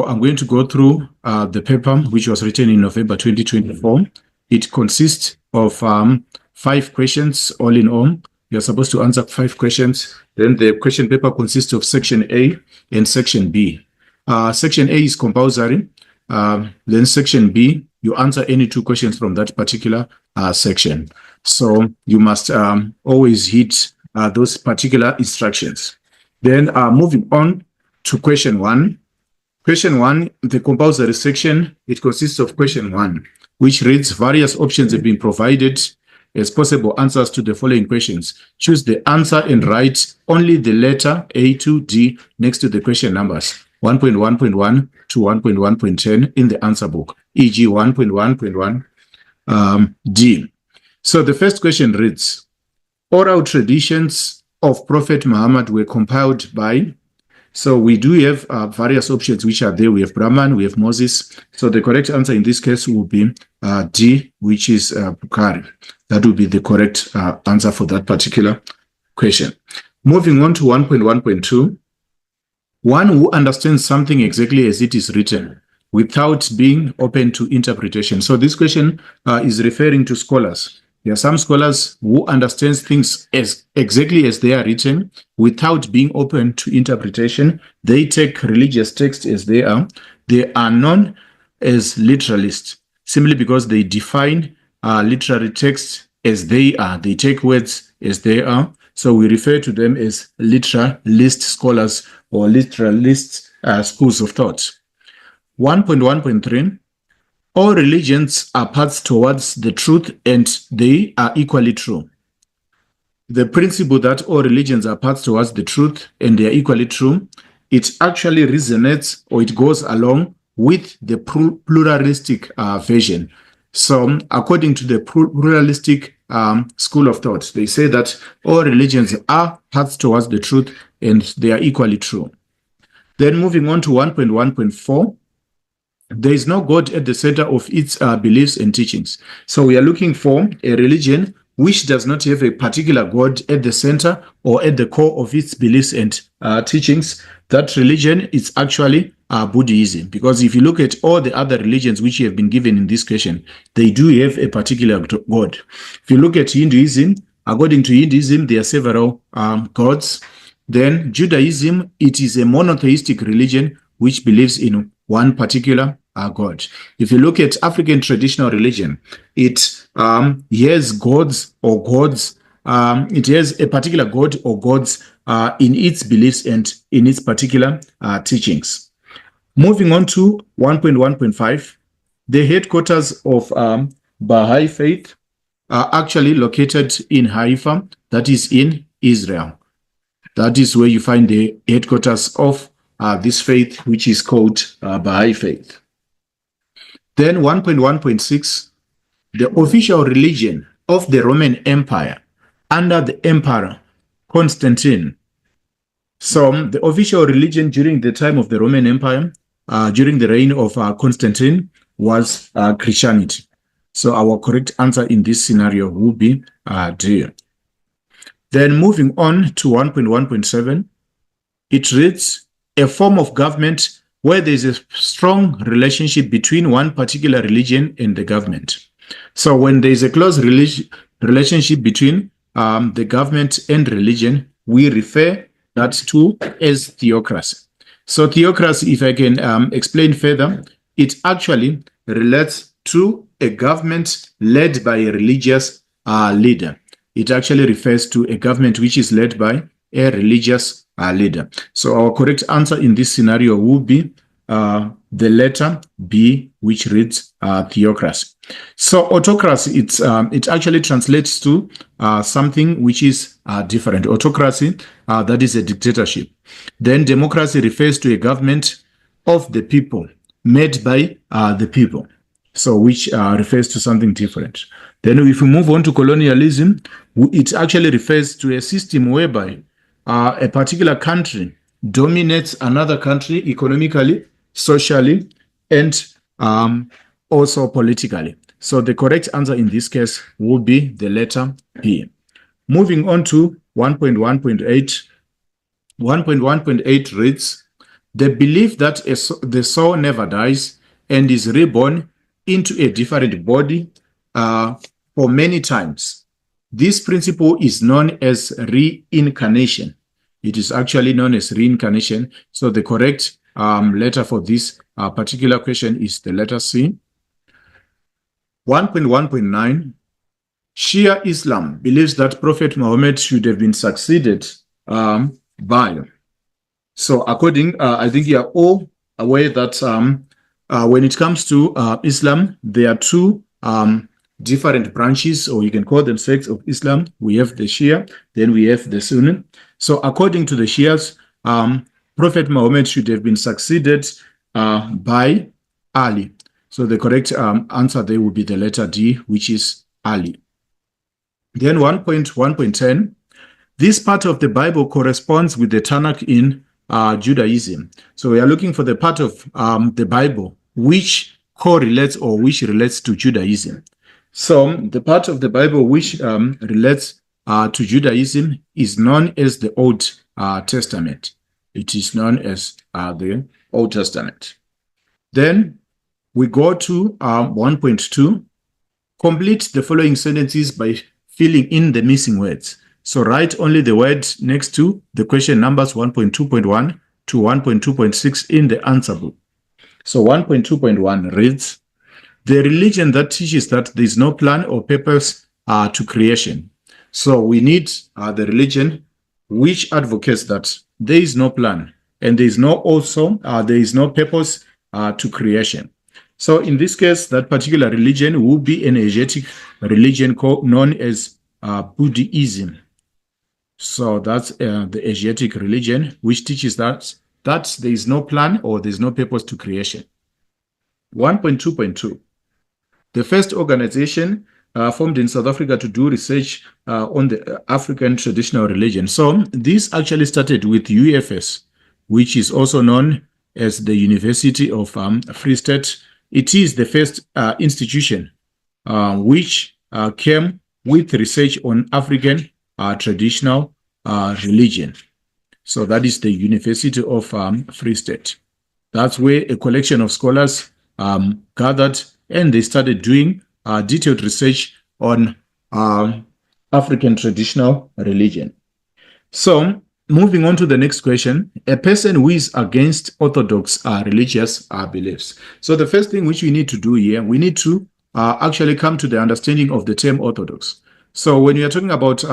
So I'm going to go through the paper, which was written in November 2024. It consists of 5 questions all in all. You're supposed to answer 5 questions. Then the question paper consists of section A and section B. Section A is compulsory. Then section B, you answer any 2 questions from that particular section. So you must always hit those particular instructions. Then moving on to question 1. Question 1, the compulsory section, it consists of question 1, which reads, various options have been provided as possible answers to the following questions. Choose the answer and write only the letter A to D next to the question numbers 1.1.1 to 1.1.10 in the answer book, e.g. 1.1.1 D. So the first question reads, oral traditions of Prophet Muhammad were compiled by. So we do have various options which are there. We have Brahman, we have Moses. So the correct answer in this case will be D, which is Bukhari. That would be the correct answer for that particular question. Moving on to 1.1.2. One who understands something exactly as it is written without being open to interpretation. So this question is referring to scholars. There are some scholars who understand things as exactly as they are written without being open to interpretation. They take religious texts as they are. They are known as literalists simply because they define literary texts as they are. They take words as they are. So we refer to them as literalist scholars or literalist schools of thought. 1.1.3. All religions are paths towards the truth and they are equally true. The principle that all religions are paths towards the truth and they are equally true, it actually resonates or it goes along with the pluralistic version. So according to the pluralistic school of thought, they say that all religions are paths towards the truth and they are equally true. Then moving on to 1.1.4, there is no God at the center of its beliefs and teachings. So we are looking for a religion which does not have a particular God at the center or at the core of its beliefs and teachings. That religion is actually Buddhism. Because if you look at all the other religions which have been given in this question, they do have a particular God. If you look at Hinduism, according to Hinduism, there are several gods. Then Judaism, it is a monotheistic religion which believes in one particular God. If you look at African traditional religion, it has gods or gods. It has a particular god or gods in its beliefs and in its particular teachings. Moving on to 1.1.5, the headquarters of Baha'i faith are actually located in Haifa, that is in Israel. That is where you find the headquarters of this faith, which is called Baha'i faith. Then 1.1.6, the official religion of the Roman Empire under the Emperor Constantine. So the official religion during the time of the Roman Empire, during the reign of Constantine, was Christianity. So our correct answer in this scenario would be D. Then moving on to 1.1.7, it reads, a form of government where there is a strong relationship between one particular religion and the government. So when there is a close relationship between the government and religion, we refer that to as theocracy. So theocracy, if I can explain further, it actually relates to a government led by a religious leader. It actually refers to a government which is led by a religious leader. So our correct answer in this scenario would be the letter B, which reads theocracy. So autocracy, it actually translates to something which is different. Autocracy, that is a dictatorship. Then democracy refers to a government of the people, made by the people. So which refers to something different. Then if we move on to colonialism, it actually refers to a system whereby a particular country dominates another country economically, socially, and also politically. So the correct answer in this case would be the letter B. Moving on to 1.1.8. 1.1.8 reads, The belief that the soul never dies and is reborn into a different body for many times. This principle is known as reincarnation. It is actually known as reincarnation. So the correct letter for this particular question is the letter C. 1.1.9, Shia Islam believes that Prophet Muhammad should have been succeeded by. So according, I think you are all aware that when it comes to Islam, there are two different branches, or you can call them sects of Islam. We have the Shia, then we have the Sunni. So according to the Shias, Prophet Muhammad should have been succeeded by Ali. So the correct answer there would be the letter D, which is Ali. Then 1.1.10, this part of the Bible corresponds with the Tanakh in Judaism. So we are looking for the part of the Bible which correlates or which relates to Judaism. So the part of the Bible which relates to Judaism is known as the Old Testament. It is known as the Old Testament. Then we go to 1.2. Complete the following sentences by filling in the missing words. So write only the word next to the question numbers 1.2.1 to 1.2.6 in the answer book. So 1.2.1 reads, the religion that teaches that there is no plan or purpose to creation. So we need the religion which advocates that there is no plan and there is no purpose to creation. So in this case, that particular religion will be an Asiatic religion known as Buddhism. So that's the Asiatic religion, which teaches that there is no plan or there is no purpose to creation. 1.2.2. The first organization formed in South Africa to do research on the African traditional religion. So this actually started with UFS, which is also known as the University of Free State. It is the first institution which came with research on African traditional religion. So that is the University of Free State. That's where a collection of scholars gathered and they started doing detailed research on African traditional religion. So moving on to the next question, a person who is against orthodox religious beliefs. So the first thing which we need to do here, we need to actually come to the understanding of the term orthodox. So when we are talking about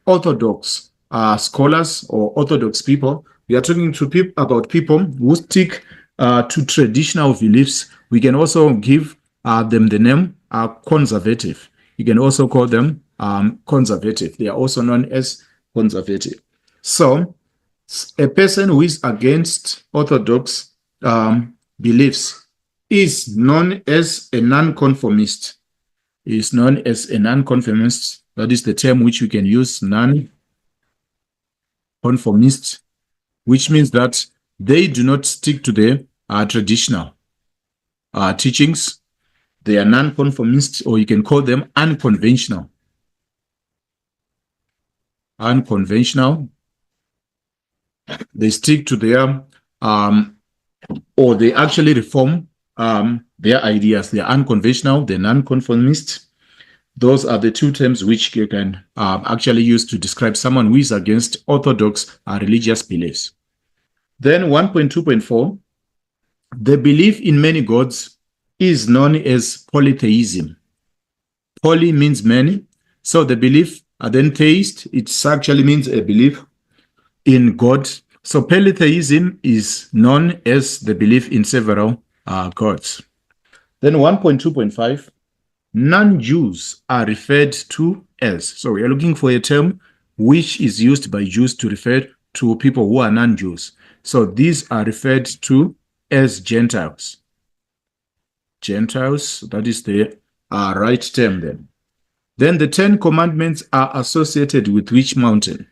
orthodox scholars or orthodox people, we are talking to about people who stick to traditional beliefs. We can also give them the name conservative. You can also call them conservative. They are also known as conservative. So a person who is against orthodox beliefs is known as a nonconformist. Is known as a nonconformist. That is the term which we can use, nonconformist, which means that they do not stick to the traditional teachings. They are nonconformist, or you can call them unconventional. Unconventional. They stick to their, or they actually reform their ideas. They are unconventional, they're nonconformist. Those are the two terms which you can actually use to describe someone who is against orthodox religious beliefs. Then 1.2.4, the belief in many gods is known as polytheism. Poly means many. So the belief, then theist, it actually means a belief in God. So polytheism is known as the belief in several gods. Then 1.2.5, non-Jews are referred to as. So we are looking for a term which is used by Jews to refer to people who are non-Jews. So these are referred to as Gentiles. Gentiles, that is the right term then. Then the 10 commandments are associated with which mountain?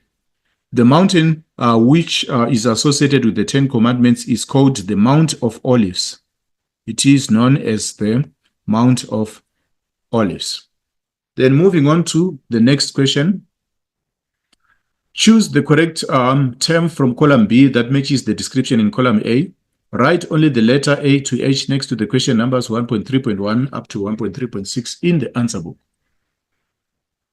The mountain which is associated with the 10 commandments is called the Mount of Olives. It is known as the Mount of Olives. Then moving on to the next question. Choose the correct term from column B that matches the description in column A. write only the letter A to H next to the question numbers 1.3.1 up to 1.3.6 in the answer book.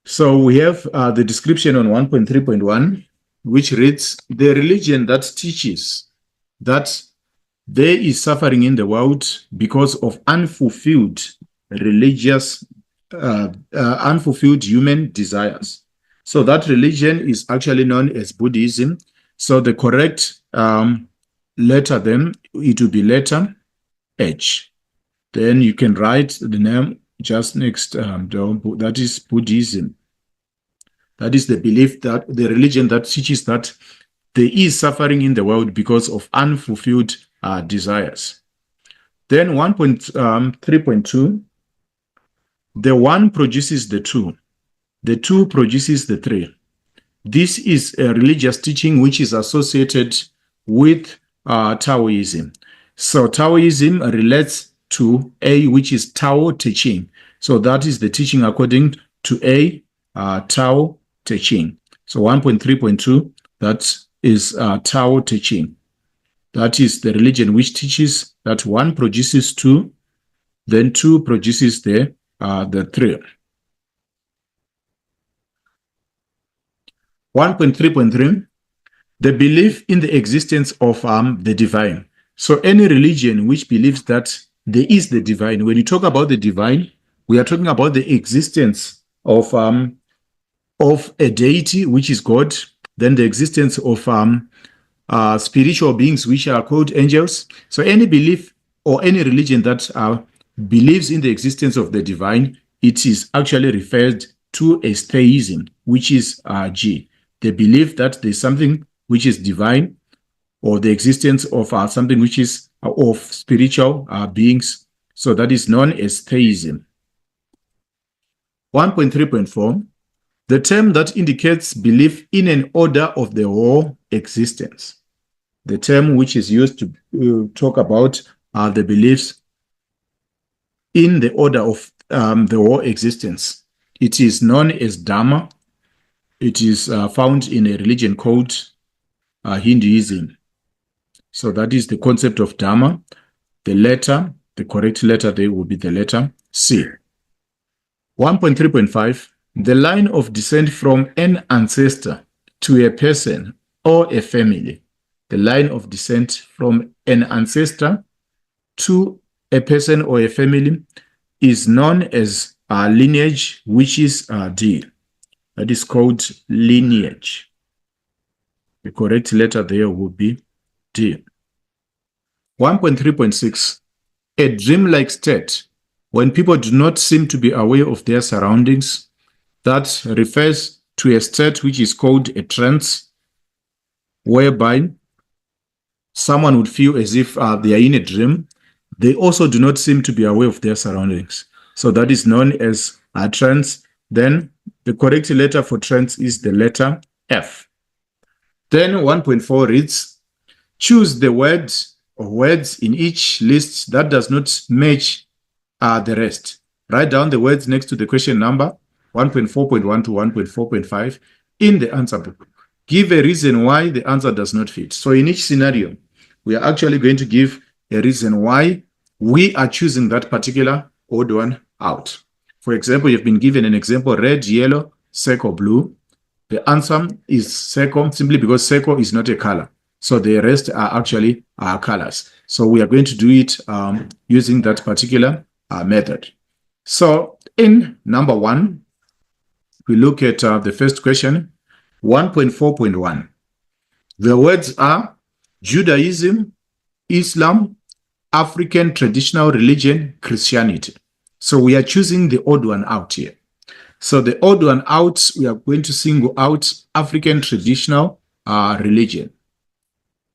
So we have the description on 1.3.1, which reads, the religion that teaches that there is suffering in the world because of unfulfilled religious, unfulfilled human desires. So that religion is actually known as Buddhism. So the correct letter then, it will be letter H. Then you can write the name just next, that is Buddhism. That is the belief that the religion that teaches that there is suffering in the world because of unfulfilled desires. Then 1.3.2, the one produces the two produces the three. This is a religious teaching which is associated with Taoism. So Taoism relates to A, which is Tao Te Ching. So that is the teaching according to A, Tao Te Ching. So 1.3.2, that is Tao Te Ching. That is the religion which teaches that one produces two, then two produces the three. 1.3.3, the belief in the existence of the divine. So any religion which believes that there is the divine, when you talk about the divine, we are talking about the existence of a deity, which is God, then the existence of spiritual beings, which are called angels. So any belief or any religion that believes in the existence of the divine, it is actually referred to as theism, which is G. The belief that there's something which is divine, or the existence of something which is of spiritual beings. So that is known as theism. 1.3.4, the term that indicates belief in an order of the whole existence. The term which is used to talk about the beliefs in the order of the whole existence. It is known as Dharma. It is found in a religion called Hinduism. So that is the concept of Dharma. The correct letter there will be the letter C. 1.3.5, the line of descent from an ancestor to a person or a family. The line of descent from an ancestor to a person or a family is known as lineage, which is D. That is called lineage. The correct letter there would be D. 1.3.6, a dreamlike state when people do not seem to be aware of their surroundings. That refers to a state which is called a trance, whereby someone would feel as if they are in a dream. They also do not seem to be aware of their surroundings. So that is known as a trance. Then the correct letter for trance is the letter F. Then 1.4 reads, choose the words or words in each list that does not match the rest. Write down the words next to the question number 1.4.1 to 1.4.5 in the answer book. Give a reason why the answer does not fit. So in each scenario, we are actually going to give a reason why we are choosing that particular odd one out. For example, you've been given an example, red, yellow, circle, blue. The answer is circle simply because circle is not a color. So the rest are actually colors. So we are going to do it using that particular method. So in number 1, we look at the first question, 1.4.1. The words are Judaism, Islam, African traditional religion, Christianity. So we are choosing the odd one out here. So the odd one out, we are going to single out African traditional religion.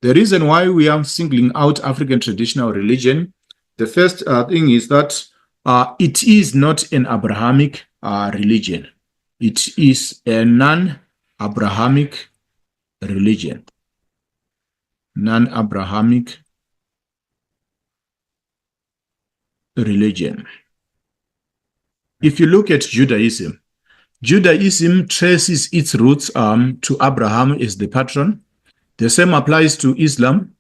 The reason why we are singling out African traditional religion, the first thing is that it is not an Abrahamic religion. It is a non-Abrahamic religion. Non-Abrahamic religion. If you look at Judaism, Judaism traces its roots to Abraham as the patron. The same applies to Islam.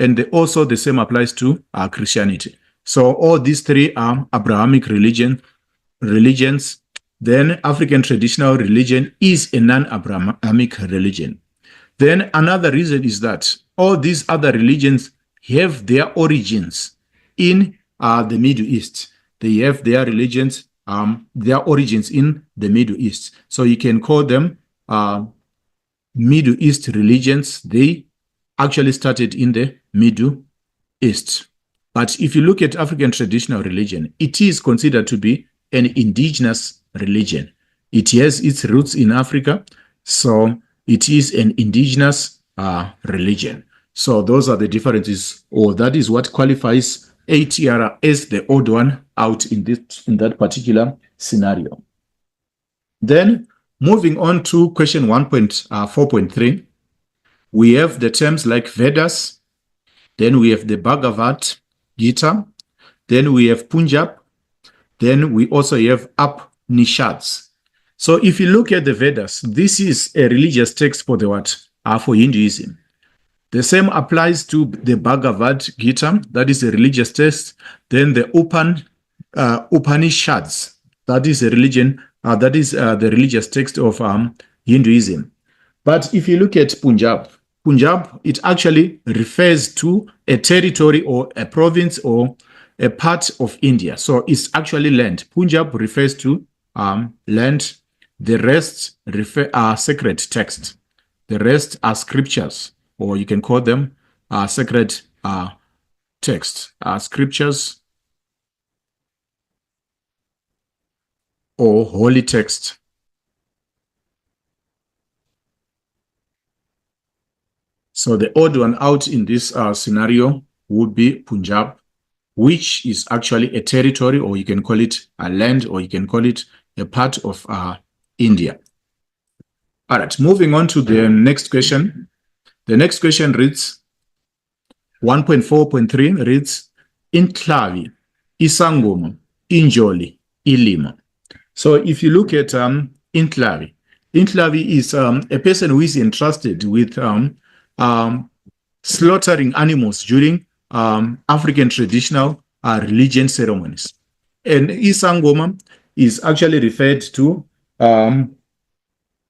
and also the same applies to Christianity. So all these three are Abrahamic religions. Then African traditional religion is a non-Abrahamic religion. Then another reason is that all these other religions have their origins in the Middle East. They have their their origins in the Middle East. So you can call them Middle East religions. They actually started in the Middle East. But if you look at African traditional religion, it is considered to be an indigenous religion. It has its roots in Africa, so it is an indigenous religion. So those are the differences, or that is what qualifies ATR as the odd one out in that particular scenario. Then moving on to question 1.4.3, we have the terms like Vedas, then we have the Bhagavad Gita, then we have Punjab, then we also have Upanishads. So if you look at the Vedas, this is a religious text for the what? For Hinduism. The same applies to the Bhagavad Gita, that is a religious text. Then the Upanishads, that is a the religious text of Hinduism. But if you look at Punjab, it actually refers to a territory or a province or a part of India. So it's actually land. Punjab refers to land. The rest are sacred texts. The rest are scriptures, or you can call them sacred texts, scriptures or holy text. So the odd one out in this scenario would be Punjab, which is actually a territory, or you can call it a land, or you can call it a part of India. All right, moving on to the next question. The next question reads, 1.4.3 reads, Inklavi, Isangoma, Injoli, Ilima. So if you look at Inklavi is a person who is entrusted with slaughtering animals during African traditional religion ceremonies. And Isangoma is actually referred to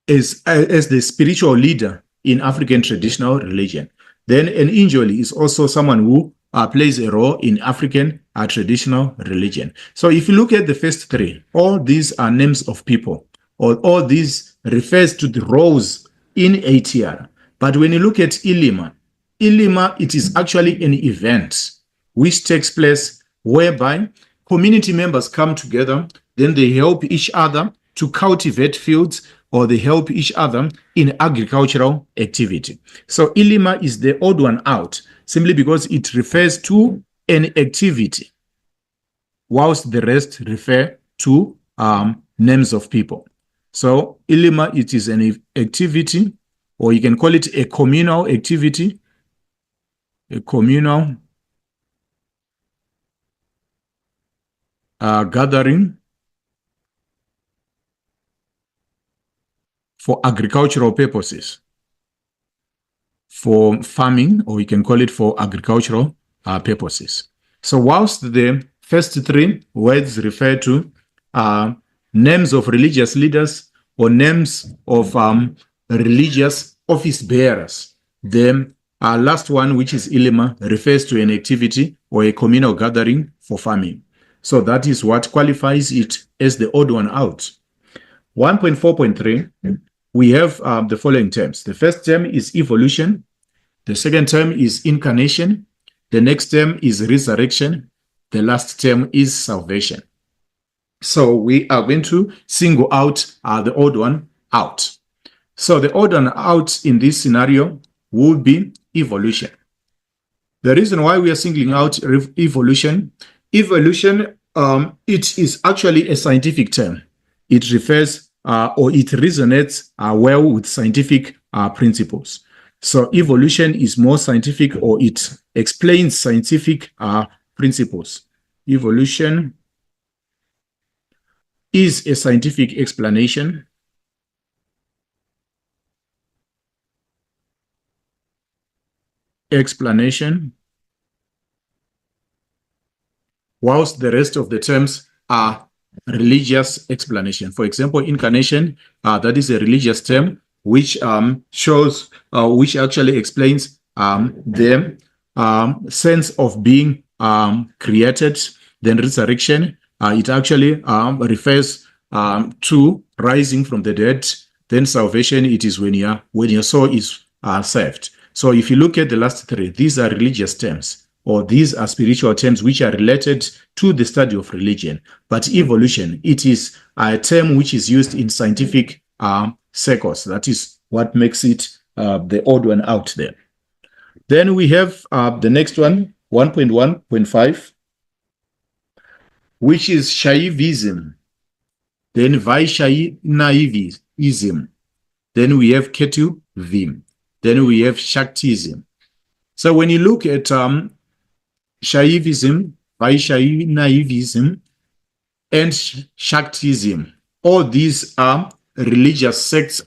as the spiritual leader in African traditional religion. Then an Injoli is also someone who plays a role in African traditional religion. So if you look at the first three, all these are names of people, or all these refers to the roles in ATR. But when you look at Ilima, it is actually an event which takes place whereby community members come together, then they help each other to cultivate fields, or they help each other in agricultural activity. So Ilima is the odd one out, simply because it refers to an activity, whilst the rest refer to names of people. So Ilima, it is an activity, or you can call it a communal activity, a communal gathering for agricultural purposes, for farming, or you can call it for agricultural purposes. So whilst the first three words refer to names of religious leaders or names of religious office bearers, the last one, which is Ilima, refers to an activity or a communal gathering for farming. So that is what qualifies it as the odd one out. 1.4.3, we have the following terms. The first term is evolution. The second term is incarnation. The next term is resurrection. The last term is salvation. So we are going to single out the odd one out. So the odd one out in this scenario would be evolution. The reason why we are singling out evolution, it is actually a scientific term. It refers or it resonates well with scientific principles. So evolution is more scientific, or it explains scientific principles. Evolution is a scientific explanation whilst the rest of the terms are religious explanation. For example, incarnation, that is a religious term which shows, which actually explains the sense of being created. Then resurrection, it actually refers to rising from the dead. Then salvation, it is when your soul is saved. So if you look at the last three, these are religious terms, or these are spiritual terms which are related to the study of religion. But evolution, it is a term which is used in scientific circles. That is what makes it the odd one out there. Then we have the next one, 1.1.5, which is Shaivism. Then Vaishnavism. Then we have Ketuvim. Then we have Shaktism. So when you look at Shaivism, Vaishnavism, and Shaktism, all these are religious sects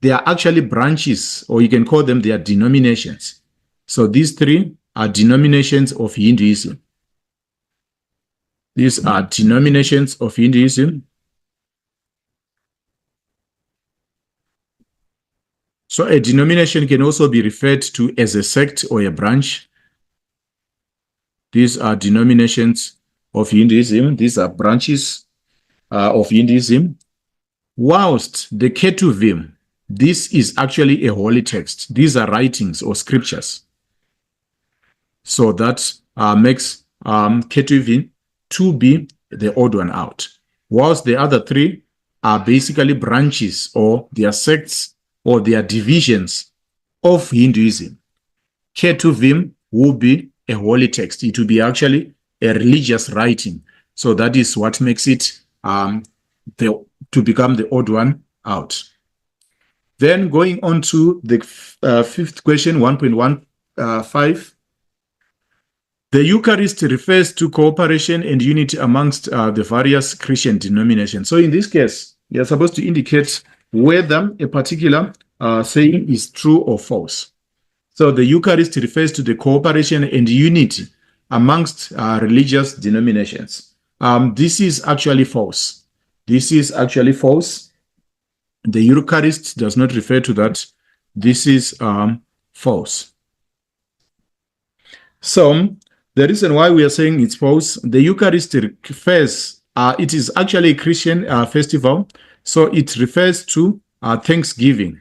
they are actually branches, or you can call them their denominations. So these three are denominations of Hinduism. These are denominations of Hinduism. So a denomination can also be referred to as a sect or a branch. These are denominations of Hinduism. These are branches of Hinduism. Whilst the Ketuvim, this is actually a holy text. These are writings or scriptures. So that makes Ketuvim to be the odd one out. Whilst the other three are basically branches, or their sects, or their divisions of Hinduism. Ketuvim will be a holy text. It will be actually a religious writing. So that is what makes it to become the odd one out. Then going on to the fifth question, 1.15. The Eucharist refers to cooperation and unity amongst the various Christian denominations. So in this case, you're supposed to indicate whether a particular saying is true or false. So the Eucharist refers to the cooperation and unity amongst religious denominations. This is actually false. This is actually false. The Eucharist does not refer to that. This is false. So the reason why we are saying it's false, the Eucharist refers, it is actually a Christian festival. So it refers to Thanksgiving.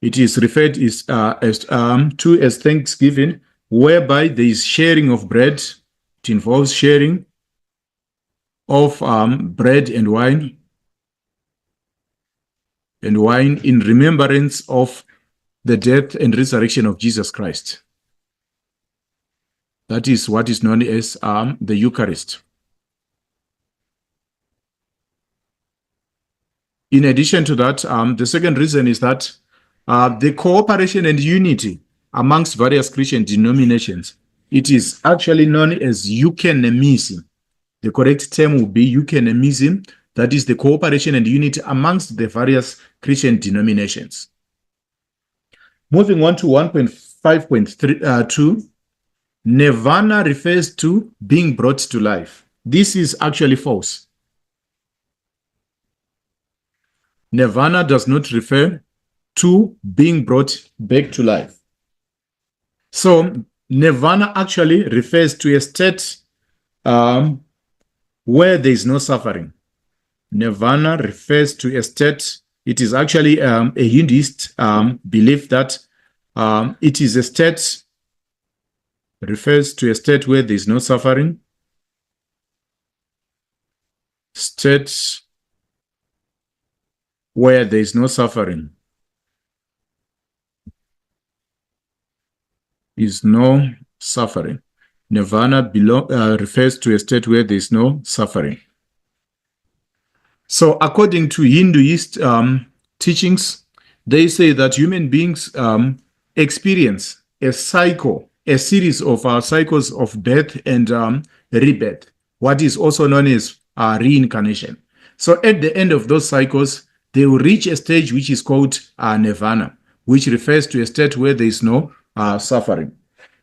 It is referred as Thanksgiving, whereby there is sharing of bread. It involves sharing of bread and wine in remembrance of the death and resurrection of Jesus Christ. That is what is known as the Eucharist. In addition to that, the second reason is that the cooperation and unity amongst various Christian denominations, it is actually known as euchanemism. The correct term would be euchanemism. That is the cooperation and unity amongst the various Christian denominations. Moving on to 1.5.2, nirvana refers to being brought to life. This is actually false. Nirvana does not refer to being brought back to life. So nirvana actually refers to a state where there is no suffering. Nirvana refers to a state, it is actually a Hinduist belief that it is a state, refers to a state where there is no suffering. State where there is no suffering. Is no suffering. Nirvana refers to a state where there is no suffering. So according to Hinduist teachings, they say that human beings experience a cycle, a series of cycles of birth and rebirth, what is also known as reincarnation. So at the end of those cycles, they will reach a stage which is called nirvana, which refers to a state where there is no suffering.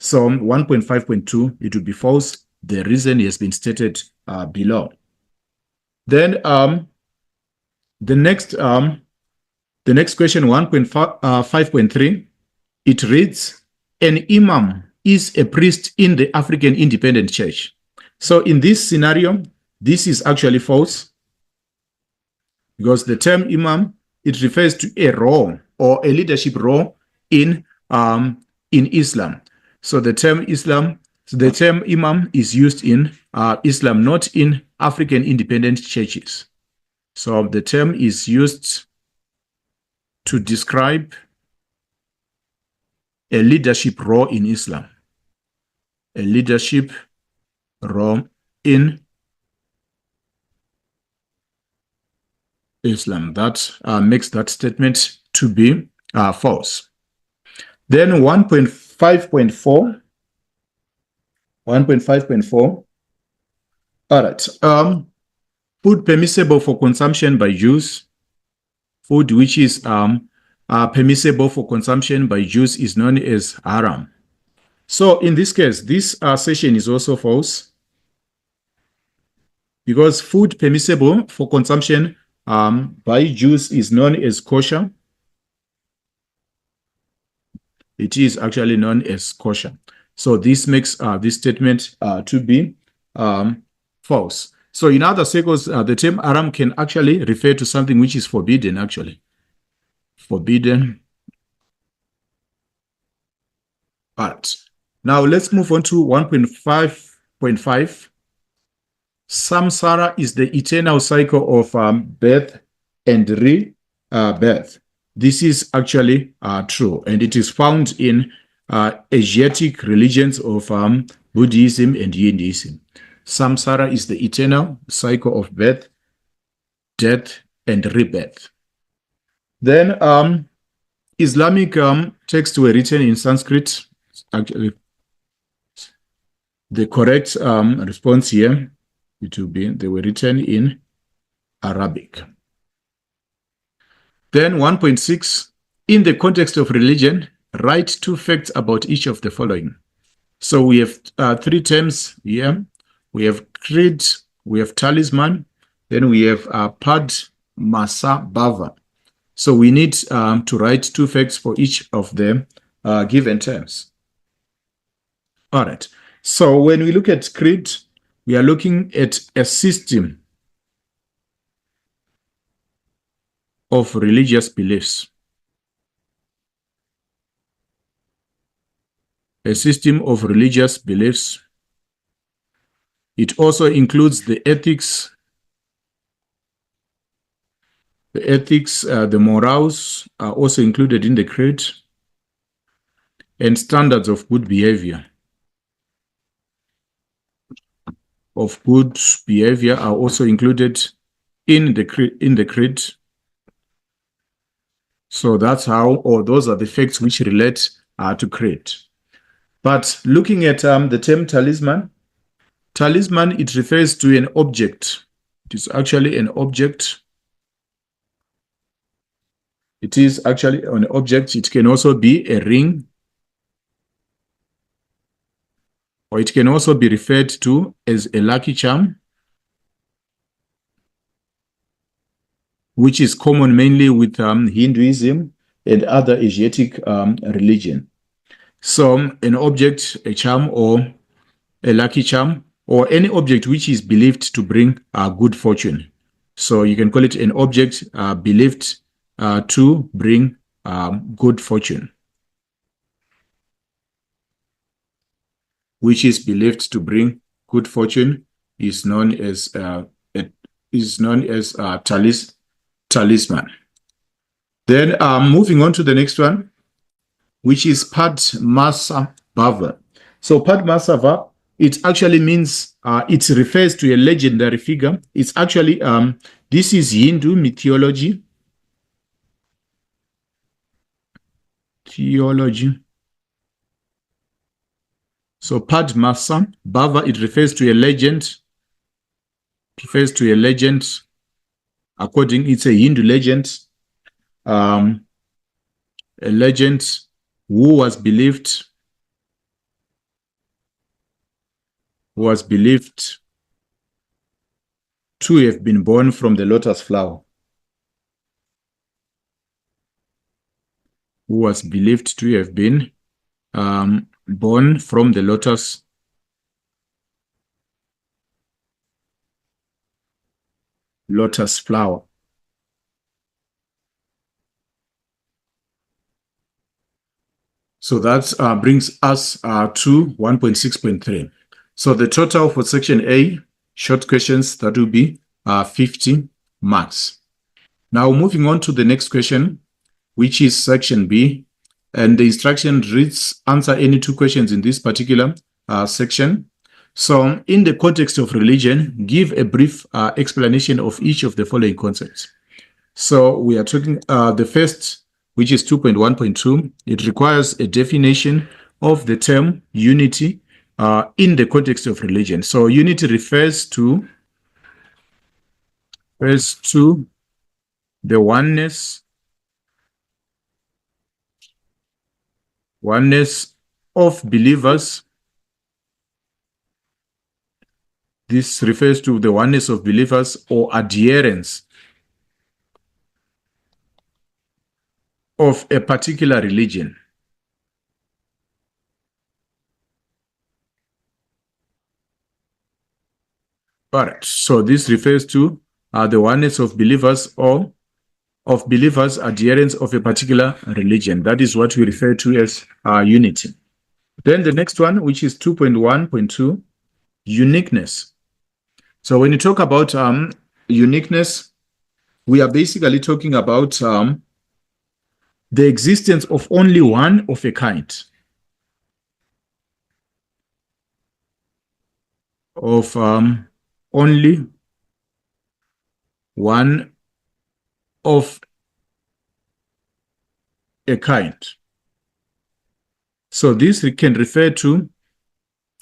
So 1.5.2, it would be false. The reason has been stated below. Then the next question, 1.5.3, it reads, an imam is a priest in the African Independent Church. So in this scenario, this is actually false, because the term imam, it refers to a role or a leadership role in Islam. So the term imam is used in Islam, not in African independent churches. So the term is used to describe a leadership role in Islam. A leadership role in Islam. That makes that statement to be false. Then 1.5.4. 1.5.4. All right. Food permissible for consumption by Jews. Food which is permissible for consumption by Jews is known as haram. So in this case, this session is also false, because food permissible for consumption by Jews is known as kosher. It is actually known as kosher. So this makes this statement to be false. So in other circles, the term haram can actually refer to something which is forbidden, actually. Forbidden. All right. Now let's move on to 1.5.5. Samsara is the eternal cycle of birth and rebirth. This is actually true, and it is found in Asiatic religions of Buddhism and Hinduism. Samsara is the eternal cycle of birth, death, and rebirth. Then Islamic texts were written in Sanskrit. Actually, the correct response here, it will be they were written in Arabic. Then 1.6, in the context of religion, write 2 facts about each of the following. So we have 3 terms here. We have creed, we have talisman, then we have pad, masa, bava. So we need to write 2 facts for each of the given terms. All right. So when we look at creed, we are looking at a system of religious beliefs. A system of religious beliefs. It also includes the ethics, the morals are also included in the creed, and standards of good behavior. Of good behavior are also included in the creed. So that's how, or those are the facts which relate to creed. But looking at the term talisman, it refers to an object. It is actually an object. It is actually an object. It can also be a ring, or it can also be referred to as a lucky charm, which is common mainly with Hinduism and other Asiatic religion. So an object, a charm, or a lucky charm, or any object which is believed to bring good fortune. So you can call it an object believed to bring good fortune, which is believed to bring good fortune, is known as talisman. Then moving on to the next one, which is Padmasava. So Padmasava, it actually means, it refers to a legendary figure. It's actually, this is Hindu mythology. So Padmasava, it refers to a legend. According, it's a Hindu legend. A legend who was believed who was believed to have been born from the lotus flower. Who was believed to have been born from the lotus flower. So that brings us to 1.6.3. So the total for section A, short questions, that will be 50 marks. Now moving on to the next question, which is section B. And the instruction reads, answer any two questions in this particular section. So in the context of religion, give a brief explanation of each of the following concepts. So we are talking the first, which is 2.1.2. It requires a definition of the term unity in the context of religion. So unity refers to the oneness of believers. This refers to the oneness of believers or adherents of a particular religion. All right, so this refers to the oneness of believers or of believers adherents of a particular religion. That is what we refer to as unity. Then the next one, which is 2.1.2, uniqueness. So when you talk about uniqueness, we are basically talking about the existence of only one of a kind. Of only one of a kind. So this can refer to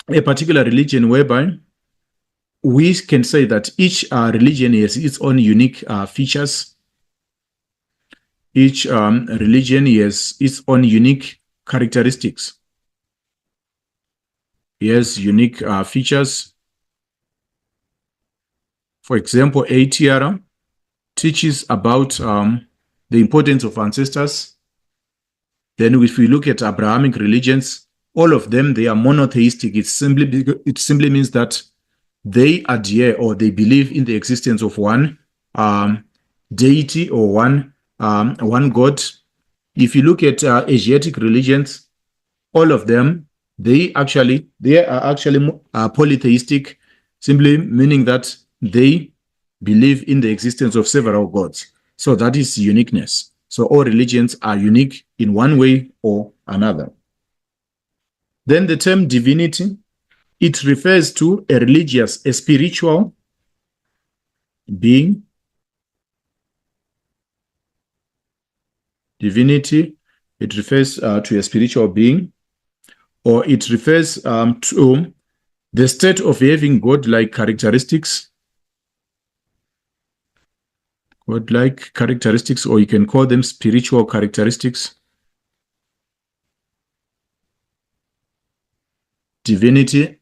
a particular religion whereby we can say that each religion has its own unique features. Each religion has its own unique characteristics. It has unique features. For example, ATR teaches about the importance of ancestors. Then if we look at Abrahamic religions, all of them, they are monotheistic. It simply means that they adhere or they believe in the existence of one deity or one God. If you look at Asiatic religions, all of them, they are actually polytheistic, simply meaning that they believe in the existence of several gods. So that is uniqueness. So all religions are unique in one way or another. Then the term divinity, it refers to a spiritual being. Divinity, it refers to a spiritual being, or it refers to the state of having godlike characteristics. Godlike characteristics, or you can call them spiritual characteristics. Divinity,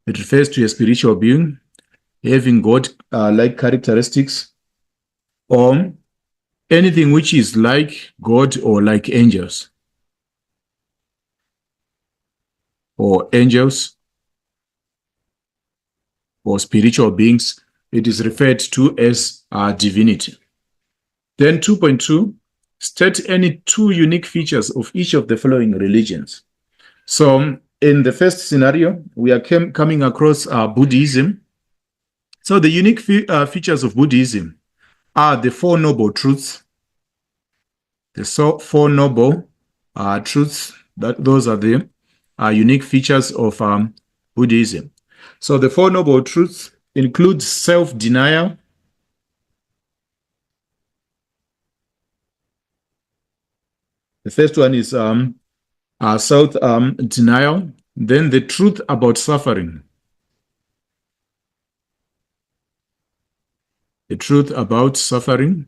it refers to a spiritual being having God-like characteristics, or anything which is like God or like angels. Or angels or spiritual beings, it is referred to as divinity. Then 2.2, state any two unique features of each of the following religions. So in the first scenario, we are coming across Buddhism. So the unique features of Buddhism are the Four Noble Truths. The Four Noble Truths, those are the unique features of Buddhism. So the Four Noble Truths include self-denial, the first one is self-denial, then the truth about suffering, the truth about suffering,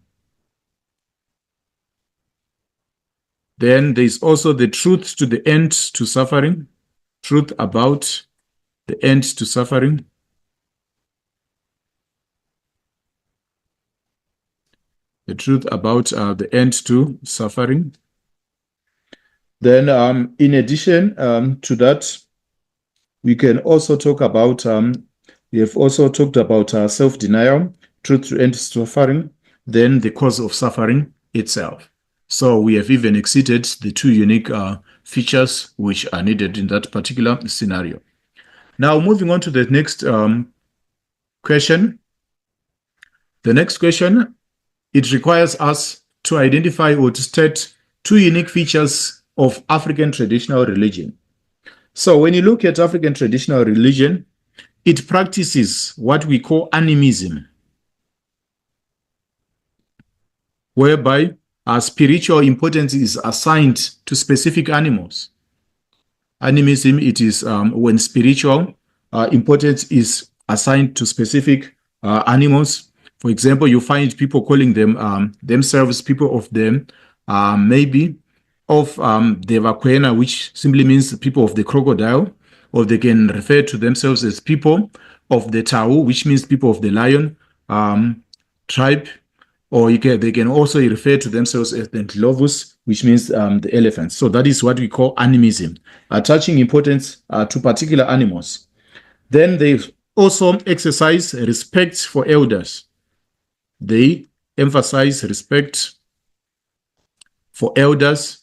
then there's also the truth to the end to suffering, truth about the end to suffering. The truth about the end to suffering. Then, in addition to that, we can also talk about, we have also talked about self-denial, truth to end suffering, then the cause of suffering itself. So we have even exceeded the two unique features which are needed in that particular scenario. Now, moving on to the next question. The next question, it requires us to identify or to state two unique features of African traditional religion. So when you look at African traditional religion, it practices what we call animism, whereby spiritual importance is assigned to specific animals. Animism, it is when spiritual importance is assigned to specific animals. For example, you find people calling them themselves people of them, maybe of the Vakwena, which simply means people of the crocodile, or they can refer to themselves as people of the Tau, which means people of the lion tribe, or they can also refer to themselves as the Ndlovus, which means the elephants. So that is what we call animism, attaching importance to particular animals. Then they also exercise respect for elders. They emphasize respect for elders.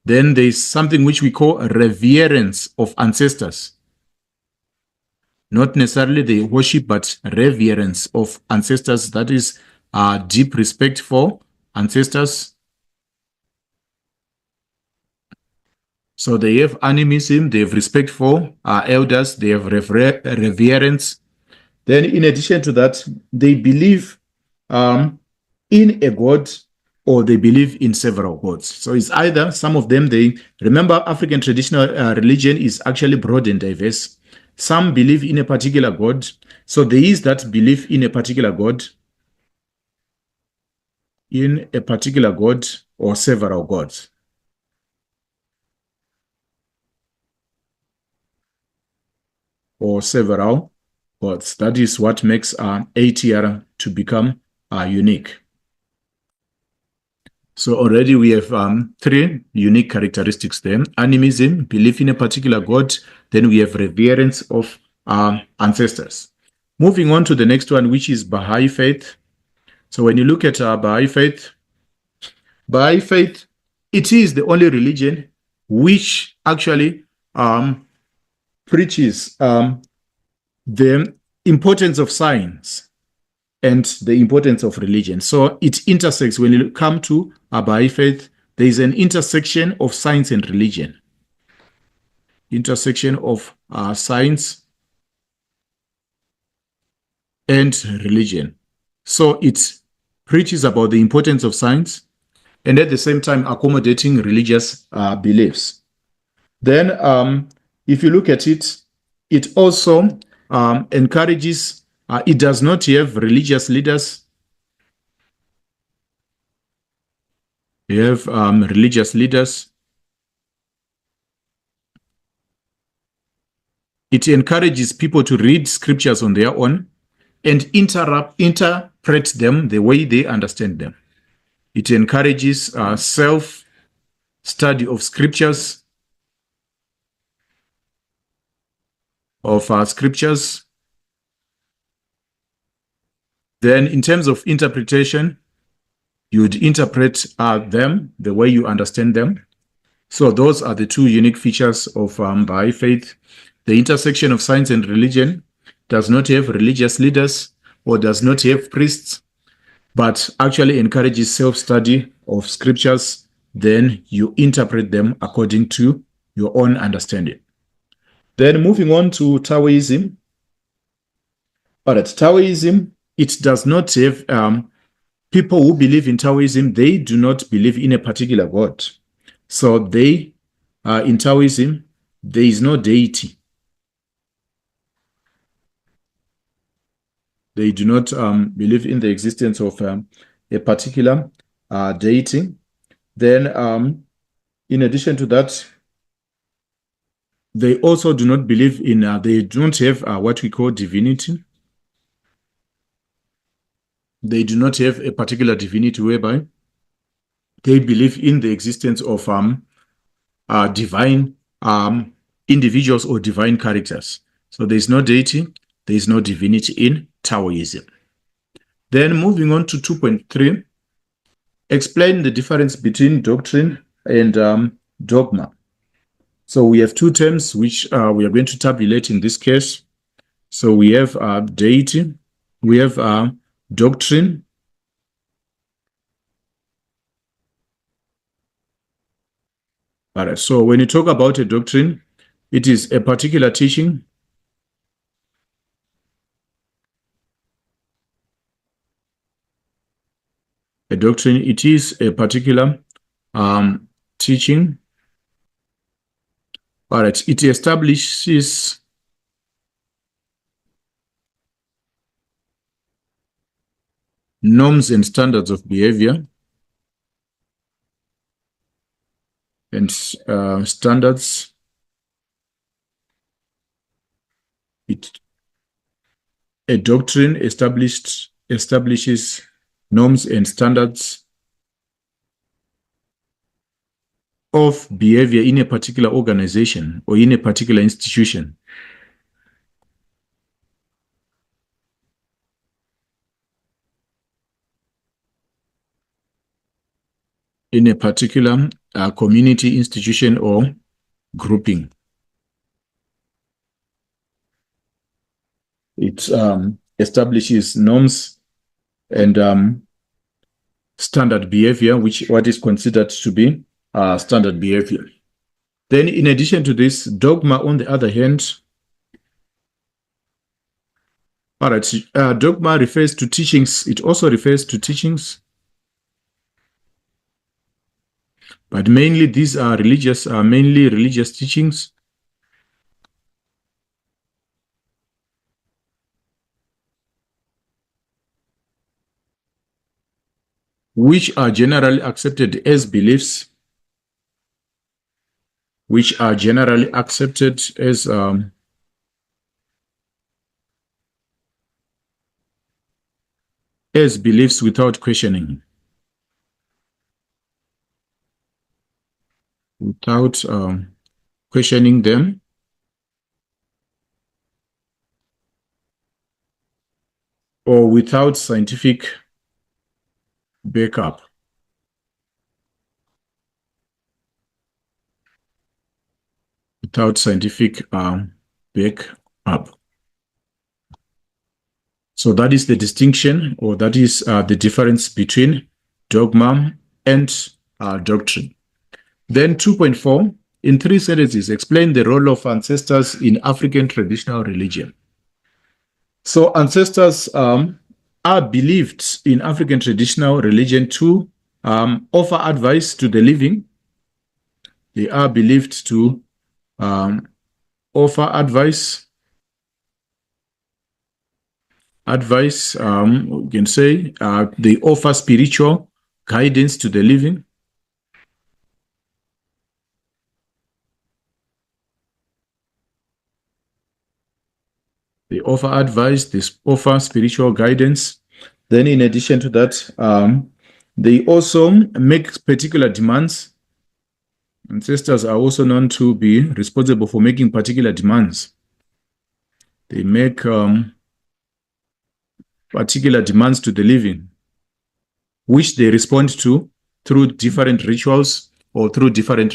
Then there's something which we call reverence of ancestors. Not necessarily the worship, but reverence of ancestors. That is deep respect for ancestors. So they have animism, they have respect for elders, they have reverence. Then in addition to that, they believe in a god, or they believe in several gods. So it's either some of them, they remember African traditional religion is actually broad and diverse. Some believe in a particular god. So there is that belief in a particular god, or several gods. Or several gods. That is what makes ATR to become unique. So already we have three unique characteristics there. Animism, belief in a particular god. Then we have reverence of ancestors. Moving on to the next one, which is Baha'i faith. So when you look at Baha'i faith, it is the only religion which actually preaches the importance of science and the importance of religion. So it intersects. When you come to Baha'i faith, there is an intersection of science and religion. Intersection of science and religion. So it preaches about the importance of science and at the same time accommodating religious beliefs. Then if you look at it, it also encourages, it does not have religious leaders. You have religious leaders. It encourages people to read scriptures on their own and interpret them the way they understand them. It encourages self-study of scriptures, Then in terms of interpretation, you'd interpret them the way you understand them. So those are the two unique features of Baha'i faith. The intersection of science and religion does not have religious leaders or does not have priests, but actually encourages self-study of scriptures. Then you interpret them according to your own understanding. Then moving on to Taoism. All right, Taoism, it does not have people who believe in Taoism, they do not believe in a particular god. So they, in Taoism, there is no deity. They do not believe in the existence of a particular deity. Then, in addition to that, They also do not believe in, they don't have what we call divinity. They do not have a particular divinity whereby they believe in the existence of divine individuals or divine characters. So there is no deity, there is no divinity in Taoism. Then moving on to 2.3, explain the difference between doctrine and dogma. So we have two terms which we are going to tabulate in this case. So we have deity, we have doctrine. All right. So when you talk about a doctrine, it is a particular teaching. A doctrine, it is a particular teaching. All right. It establishes norms and standards of behavior and standards. A doctrine establishes norms and standards of behavior in a particular organization or in a particular institution. In a particular community, institution, or grouping. It establishes norms and standard behavior, what is considered to be standard behavior. Then in addition to this, dogma, on the other hand, all right, dogma refers to teachings. It also refers to teachings, but mainly these are mainly religious teachings. Which are generally accepted as beliefs, which are generally accepted as beliefs without questioning. Without questioning them. Or without scientific backup. Without scientific backup. So that is the distinction, or that is the difference between dogma and doctrine. Then 2.4, in 3 sentences, explain the role of ancestors in African traditional religion. So ancestors are believed in African traditional religion to offer advice to the living. They are believed to offer advice. We can say they offer spiritual guidance to the living. They offer advice, they offer spiritual guidance. Then in addition to that, they also make particular demands. Ancestors are also known to be responsible for making particular demands. They make particular demands to the living, which they respond to through different rituals or through different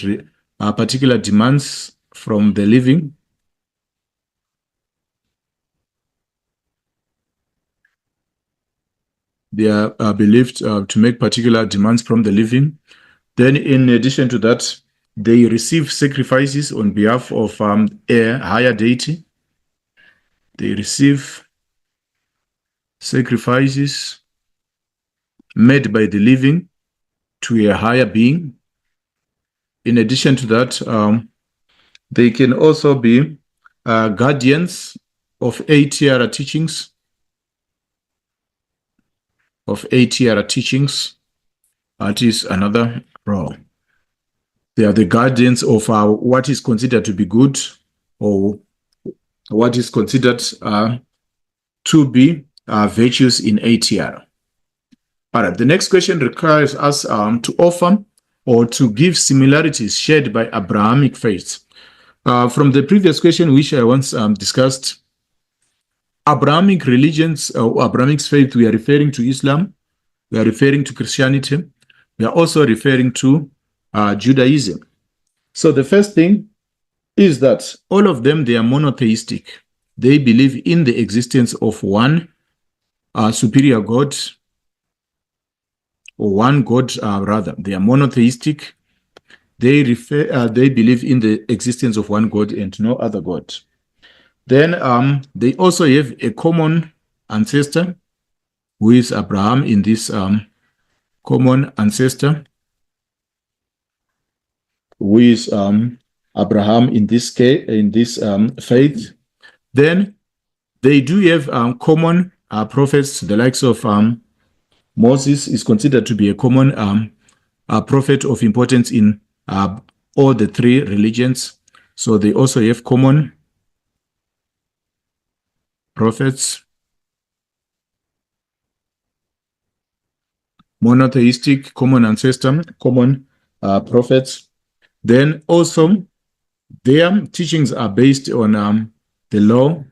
particular demands from the living. They are believed to make particular demands from the living. Then in addition to that, they receive sacrifices on behalf of a higher deity. They receive sacrifices made by the living to a higher being. In addition to that, they can also be guardians of 8 tiara teachings. That is another role. They are the guardians of what is considered to be good, or what is considered to be virtues in ATR. All right, the next question requires us to offer or to give similarities shared by Abrahamic faiths. From the previous question, which I once discussed, Abrahamic religions or Abrahamic faith, we are referring to Islam, we are referring to Christianity, we are also referring to Judaism. So the first thing is that all of them, they are monotheistic. They believe in the existence of one superior God, or one God rather. They are monotheistic. They believe in the existence of one God and no other God. Then they also have a common ancestor, who is Abraham in this common ancestor, who is Abraham in this case, in this faith. Then they do have common prophets, the likes of Moses is considered to be a common prophet of importance in all the three religions. So they also have common prophets, monotheistic, common ancestor, common prophets. Then also their teachings are based on the law.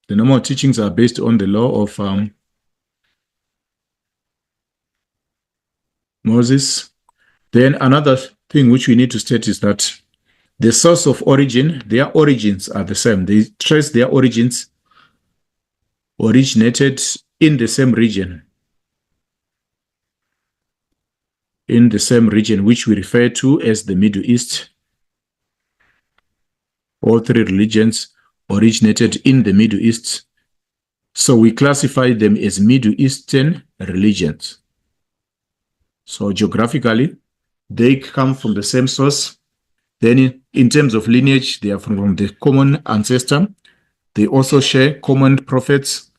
The normal teachings are based on the law of Moses. Then another thing which we need to state is that the source of origin, their origins are the same. They trace their origins, originated in the same region. In the same region, which we refer to as the Middle East. All three religions originated in the Middle East. So we classify them as Middle Eastern religions. So geographically, they come from the same source. Then in terms of lineage, they are from the common ancestor. They also share common prophets.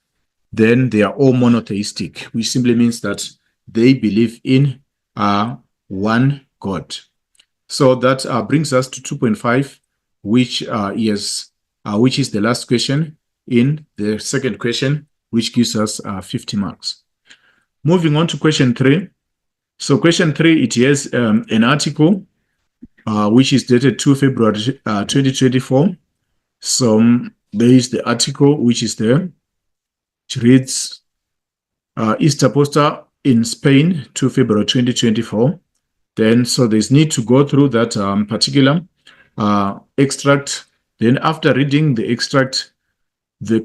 Then they are all monotheistic, which simply means that they believe in one God. So that brings us to 2.5, which is the last question in the second question, which gives us 50 marks. Moving on to question 3. So question 3, it has an article which is dated 2 February 2024. So there is the article which is there. It reads, Easter poster in Spain, 2 February 2024. Then, so there's need to go through that particular extract. Then after reading the extract, the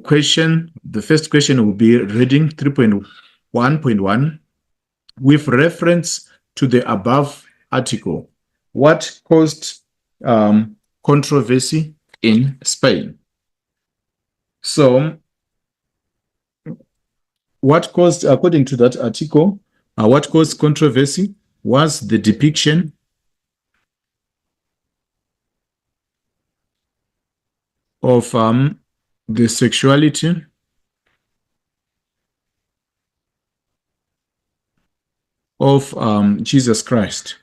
first question will be reading 3.1.1 with reference to the above article. What caused controversy in Spain? So, what caused, according to that article, what caused controversy was the depiction of the sexuality of Jesus Christ.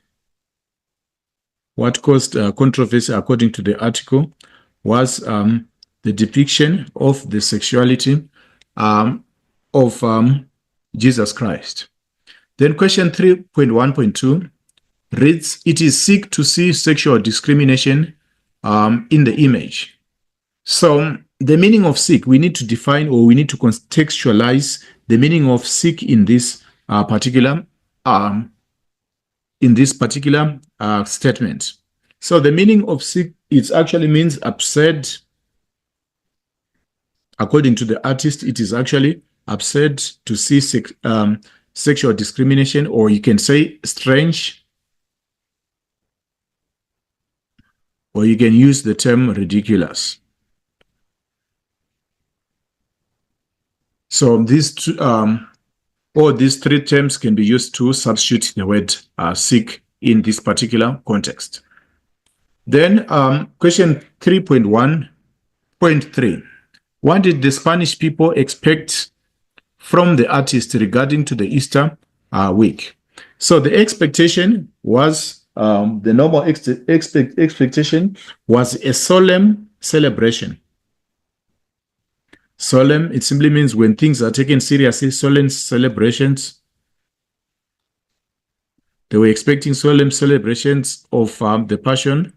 What caused controversy, according to the article, was the depiction of the sexuality of Jesus Christ. Then question 3.1.2 reads, it is seek to see sexual discrimination in the image. So the meaning of seek, we need to define, or we need to contextualize the meaning of seek in this particular statement. So the meaning of seek, it actually means absurd. According to the artist, it is actually absurd to see sexual discrimination, or you can say strange, or you can use the term ridiculous. So these two, all these three terms can be used to substitute the word seek in this particular context. Then question 3.1.3. What did the Spanish people expect from the artist regarding to the Easter week? So the expectation was, the normal expectation was a solemn celebration. Solemn, it simply means when things are taken seriously, solemn celebrations. They were expecting solemn celebrations of the Passion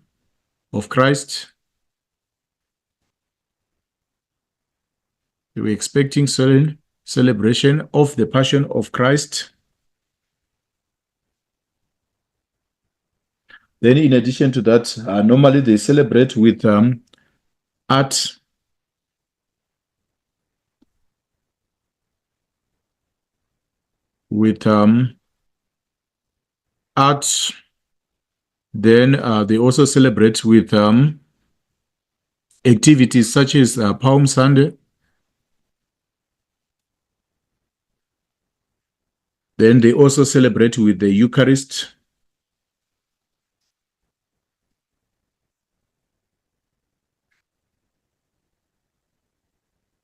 of Christ. They were expecting solemn celebration of the Passion of Christ. Then in addition to that, normally they celebrate with art. With art. Then they also celebrate with activities such as Palm Sunday. Then they also celebrate with the Eucharist.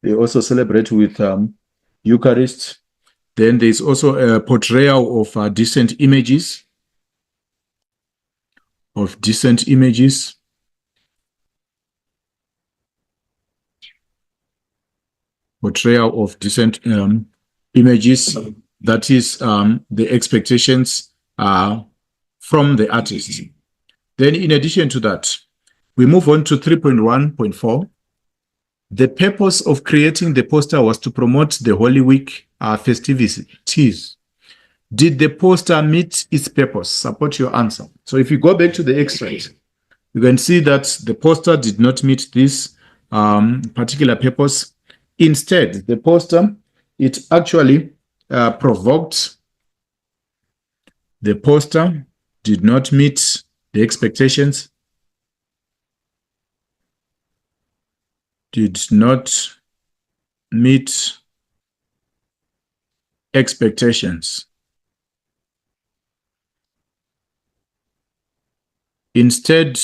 They also celebrate with Eucharist. Then there's also a portrayal of decent images. Portrayal of decent images. That is the expectations from the artist. Then in addition to that, we move on to 3.1.4. The purpose of creating the poster was to promote the Holy Week festivities. Did the poster meet its purpose? Support your answer. So if you go back to the extract, you can see that the poster did not meet this particular purpose. Instead, the poster, it actually provoked. The poster did not meet the expectations. Did not meet expectations. Instead,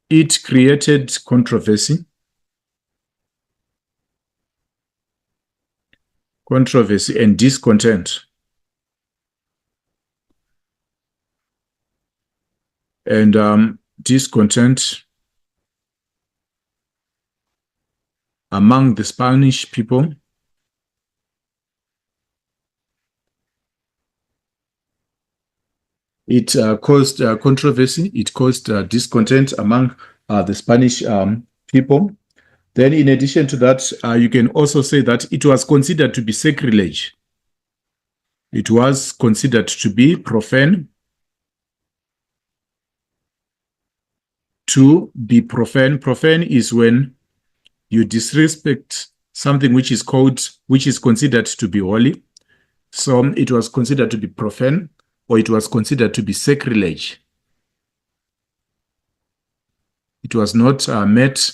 it created controversy. And discontent. And discontent among the Spanish people. It caused controversy. It caused discontent among the Spanish people. Then in addition to that, you can also say that it was considered to be sacrilege. It was considered to be profane. To be profane. Profane is when you disrespect something which is considered to be holy. So it was considered to be profane, or it was considered to be sacrilege. It was not met.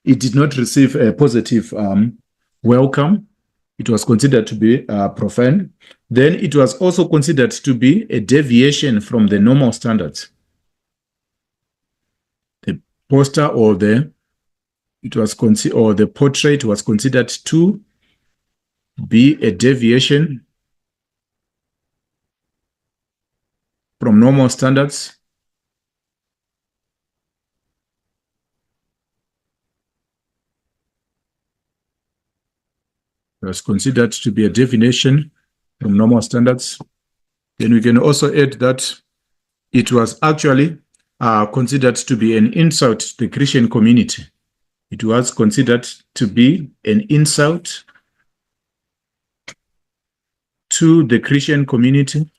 It did not receive a positive welcome. It was considered to be profane. Then it was also considered to be a deviation from the normal standards. The poster or the portrait was considered to be a deviation from normal standards. It was considered to be a deviation from normal standards. Then we can also add that it was actually considered to be an insult to the Christian community. It was considered to be an insult to the Christian community.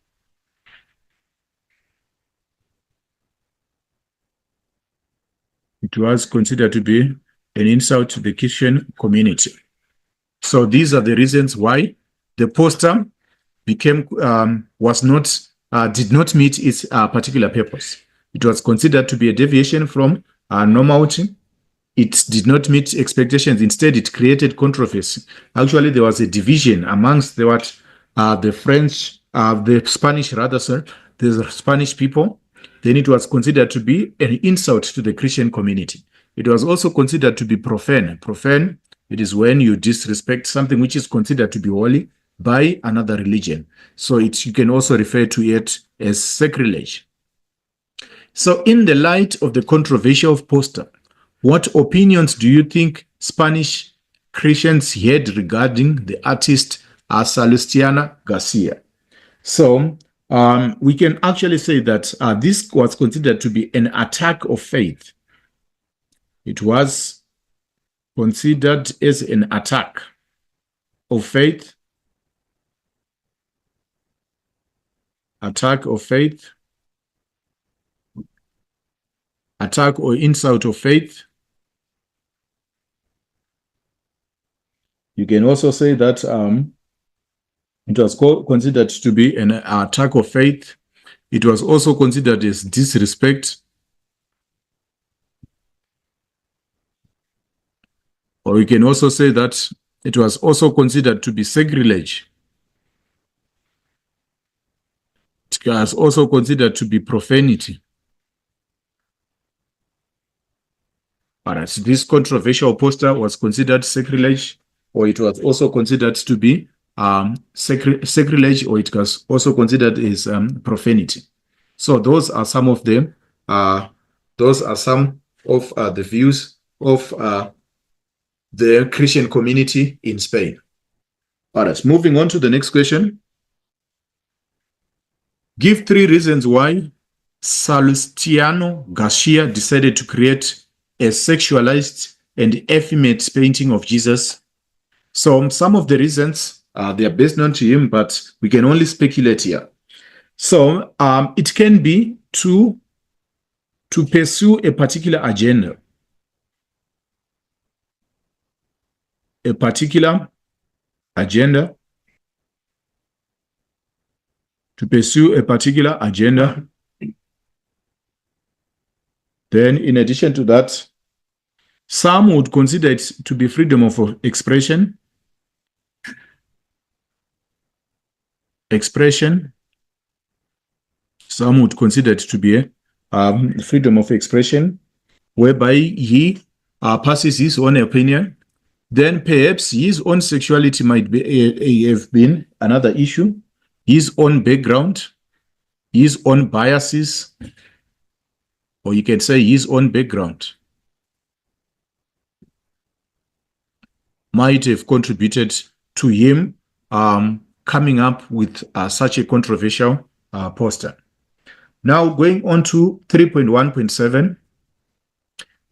It was considered to be an insult to the Christian community. So these are the reasons why the poster did not meet its particular purpose. It was considered to be a deviation from normality. It did not meet expectations. Instead, it created controversy. Actually, there was a division amongst the Spanish people. Then it was considered to be an insult to the Christian community. It was also considered to be profane. Profane, it is when you disrespect something which is considered to be holy by another religion. So you can also refer to it as sacrilege. So in the light of the controversial poster, what opinions do you think Spanish Christians had regarding the artist Salustiana Garcia? So we can actually say that this was considered to be an attack of faith. It was considered as an attack of faith, attack of faith, attack or insult of faith. You can also say that it was considered to be an attack of faith. It was also considered as disrespect. Or we can also say that it was also considered to be sacrilege. It was also considered to be profanity. Alright, this controversial poster was considered sacrilege, or it was also considered to be sacrilege, or it was also considered as profanity. So those are some of them. Those are some of the views of the Christian community in Spain. All right, moving on to the next question. Give 3 reasons why Salustiano Garcia decided to create a sexualized and effeminate painting of Jesus. So some of the reasons, they are best known to him, but we can only speculate here. So it can be to pursue a particular agenda. A particular agenda. To pursue a particular agenda. Then, in addition to that, some would consider it to be freedom of expression. Some would consider it to be freedom of expression, whereby he passes his own opinion. Then perhaps his own sexuality might be have been another issue, his own background, his own biases, or you can say his own background might have contributed to him coming up with such a controversial poster. Now, going on to 3.1.7,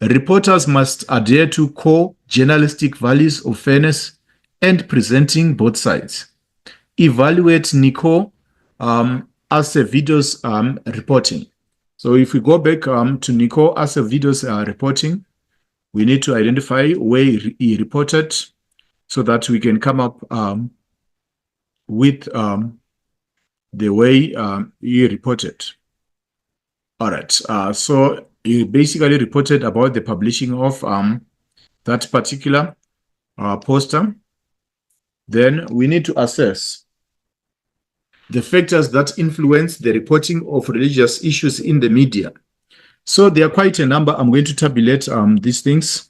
reporters must adhere to core journalistic values of fairness and presenting both sides. Evaluate Nico Acevedo's reporting. So if we go back to Nico Acevedo's reporting, we need to identify where he reported so that we can come up with the way he reported. All right, so he basically reported about the publishing of that particular poster. Then we need to assess the factors that influence the reporting of religious issues in the media. So there are quite a number. I'm going to tabulate these things.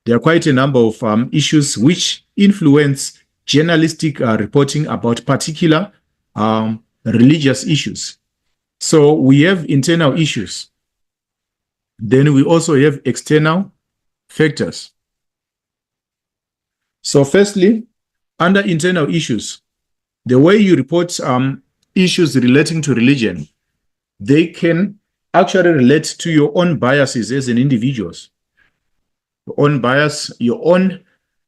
There are quite a number of issues which influence journalistic reporting about particular religious issues. So we have internal issues. Then we also have external factors. So firstly, under internal issues, the way you report issues relating to religion, they can actually relate to your own biases as an individual. Your own bias, your own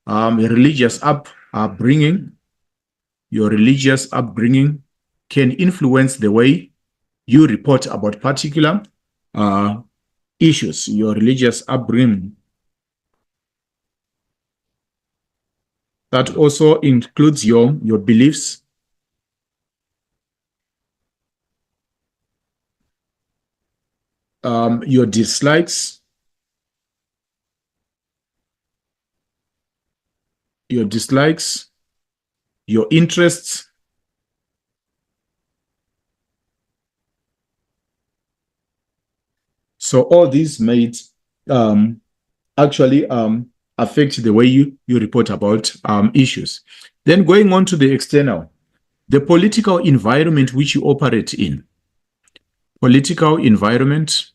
religious upbringing. Your religious upbringing can influence the way you report about particular issues. Your religious upbringing. That also includes your beliefs. Your dislikes. Your interests. So all these might actually affect the way you report about issues. Then going on to the external, the political environment which you operate in. Political environment,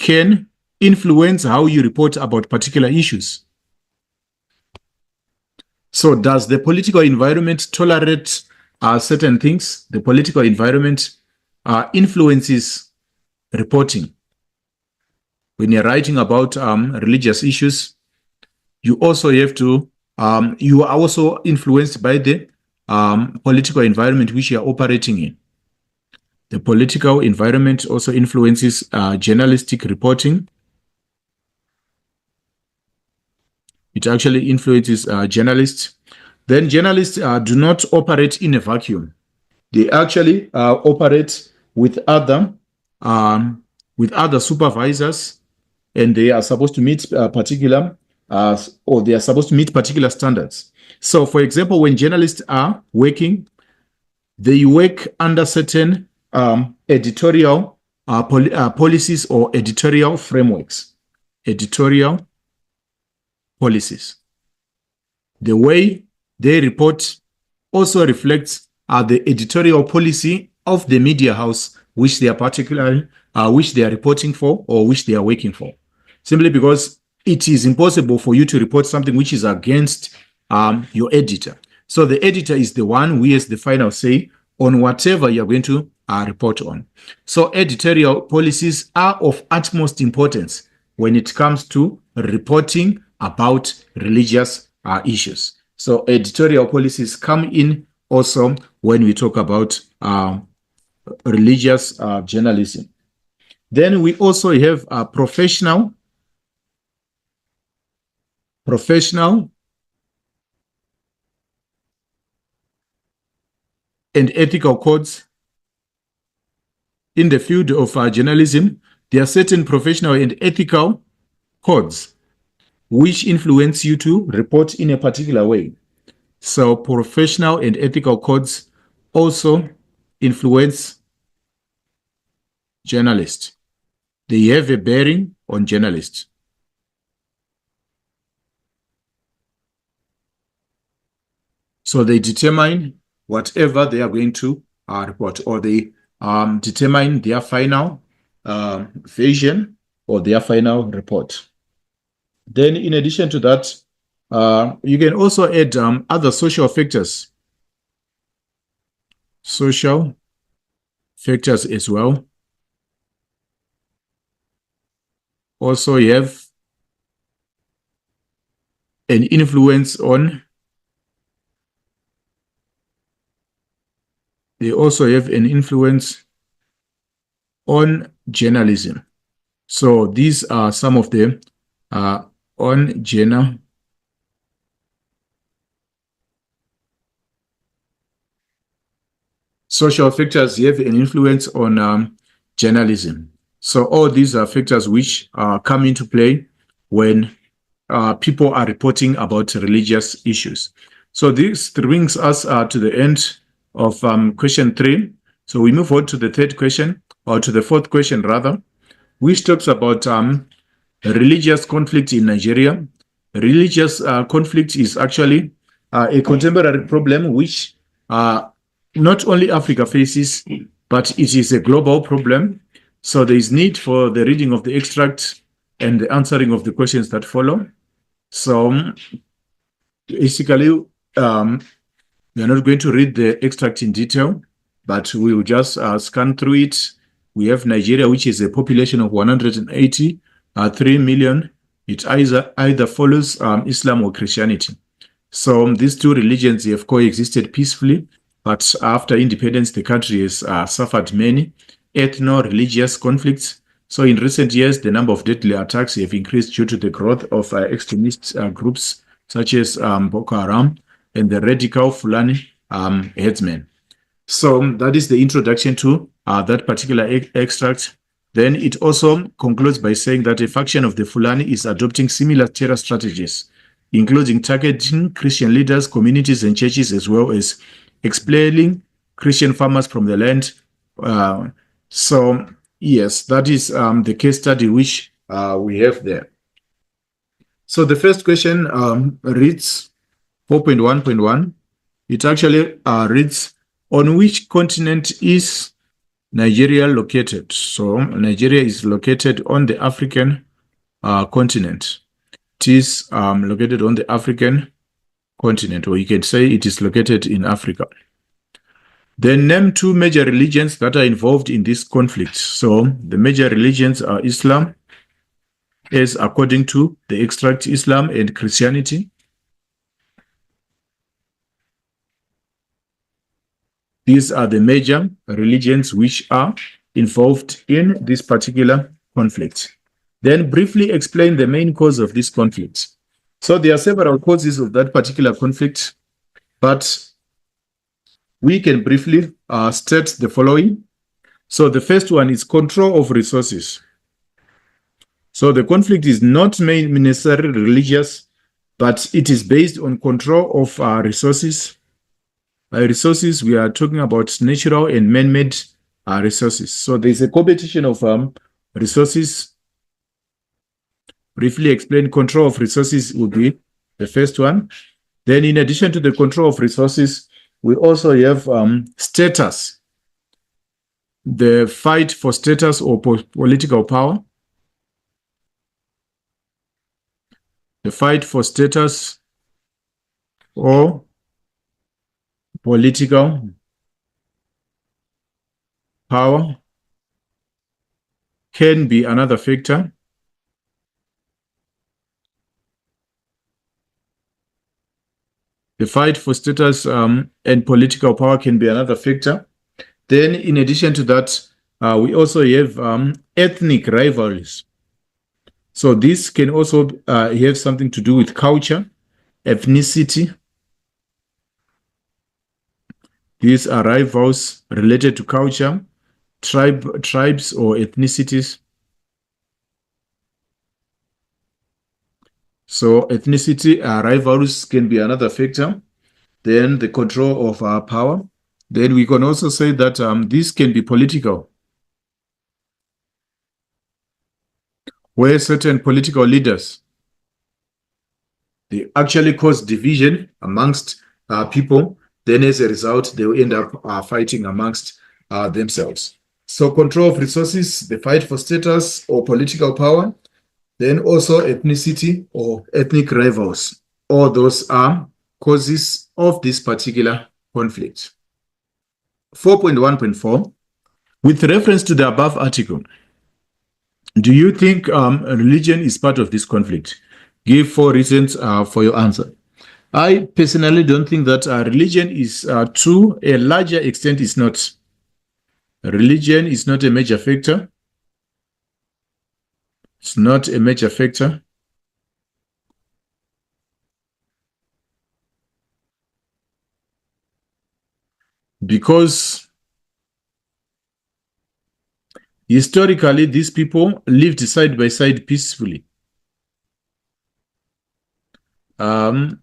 can influence how you report about particular issues. So does the political environment tolerate certain things? The political environment influences reporting. When you're writing about religious issues, you also have to, you are also influenced by the political environment which you are operating in. The political environment also influences journalistic reporting. It actually influences journalists. Then journalists do not operate in a vacuum. They actually operate with other supervisors, and they are supposed to meet particular standards. So, for example, when journalists are working, they work under certain editorial policies or editorial frameworks. Editorial policies. The way they report also reflects the editorial policy of the media house which they are which they are reporting for or which they are working for. Simply because it is impossible for you to report something which is against your editor. So the editor is the one who has the final say on whatever you're going to report on. So editorial policies are of utmost importance when it comes to reporting about religious issues. So editorial policies come in also when we talk about religious journalism. Then we also have professional and ethical codes. In the field of journalism, there are certain professional and ethical codes which influence you to report in a particular way. So professional and ethical codes also influence journalists. They have a bearing on journalists. So they determine whatever they are going to report, or they determine their final version or their final report. Then in addition to that, you can also add other social factors. Social factors as well. Also, you have an influence on, they also have an influence on journalism. So these are some of them on journal. Social factors have an influence on journalism. So all these are factors which come into play when people are reporting about religious issues. So this brings us to the end of question 3. So we move on to the third question, or to the fourth question rather, which talks about religious conflict in Nigeria. Religious conflict is actually a contemporary problem which not only Africa faces, but it is a global problem. So there is need for the reading of the extract and the answering of the questions that follow. So basically, we are not going to read the extract in detail, but we will just scan through it. We have Nigeria, which is a population of 183 million. It either follows Islam or Christianity. So these two religions have coexisted peacefully, but after independence, the country has suffered many ethno-religious conflicts. So in recent years, the number of deadly attacks have increased due to the growth of extremist groups such as Boko Haram and the radical Fulani headsmen. So that is the introduction to that particular extract. Then it also concludes by saying that a faction of the Fulani is adopting similar terror strategies, including targeting Christian leaders, communities, and churches, as well as expelling Christian farmers from the land. So, yes, that is the case study which we have there. So the first question reads 4.1.1. It actually reads, on which continent is Nigeria located? So Nigeria is located on the African continent. It is located on the African continent, or you can say it is located in Africa. Then name two major religions that are involved in this conflict. So the major religions are Islam, as according to the extract, Islam and Christianity. These are the major religions which are involved in this particular conflict. Then briefly explain the main cause of this conflict. So there are several causes of that particular conflict, but we can briefly state the following. So the first one is control of resources. So the conflict is not necessarily religious, but it is based on control of resources. By resources, we are talking about natural and man-made resources. So there's a competition of resources. Briefly explain, control of resources will be the first one. Then in addition to the control of resources, we also have status, the fight for status or political power. The fight for status or political power can be another factor. The fight for status and political power can be another factor. Then, in addition to that, we also have ethnic rivalries. So this can also have something to do with culture, ethnicity. These are rivals related to culture, tribes or ethnicities. So ethnicity rivalries can be another factor. Then the control of power. Then we can also say that this can be political, where certain political leaders, they actually cause division amongst people. Then as a result, they will end up fighting amongst themselves. So control of resources, the fight for status or political power, then also ethnicity or ethnic rivals. All those are causes of this particular conflict. 4.1.4, with reference to the above article, do you think religion is part of this conflict? Give 4 reasons for your answer. I personally don't think that religion is, to a larger extent, is not. Religion is not a major factor. It's not a major factor. Because historically, these people lived side by side peacefully. The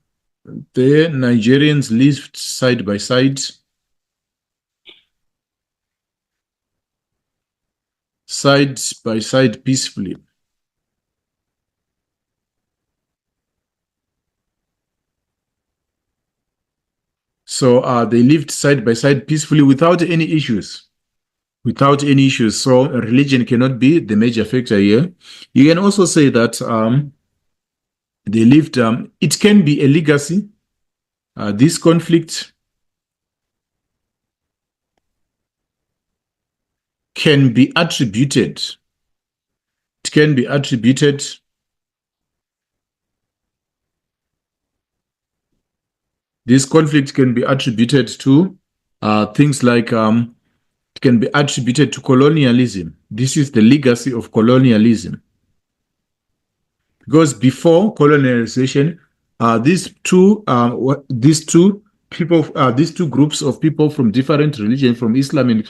Nigerians lived side by side peacefully. So they lived side by side peacefully without any issues. So religion cannot be the major factor here. You can also say that they lived, it can be a legacy. This conflict can be attributed. It can be attributed this conflict can be attributed to things like it can be attributed to colonialism. This is the legacy of colonialism. Because before colonialization, these two groups of people from different religions, from Islam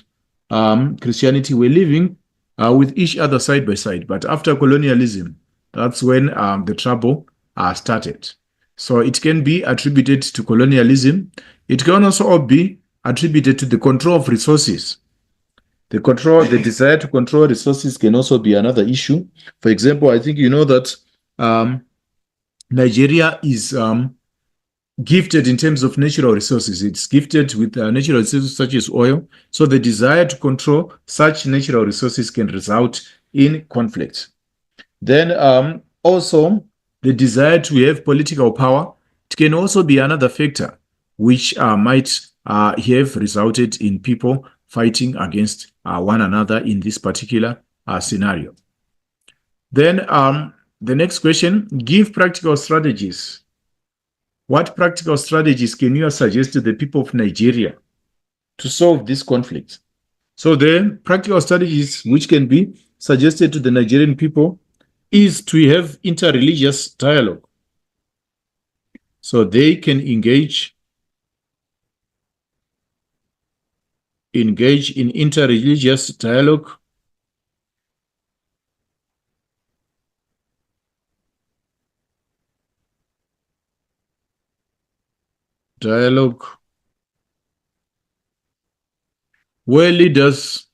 and Christianity, were living with each other side by side. But after colonialism, that's when the trouble started. So it can be attributed to colonialism. It can also be attributed to the control of resources. The desire to control resources can also be another issue. For example, I think you know that Nigeria is gifted in terms of natural resources. It's gifted with natural resources such as oil. So the desire to control such natural resources can result in conflict. Then also the desire to have political power, it can also be another factor which might have resulted in people fighting against one another in this particular scenario. Then the next question, give practical strategies. What practical strategies can you suggest to the people of Nigeria to solve this conflict? So the practical strategies which can be suggested to the Nigerian people is to have interreligious dialogue. So they can engage in interreligious dialogue. Where leaders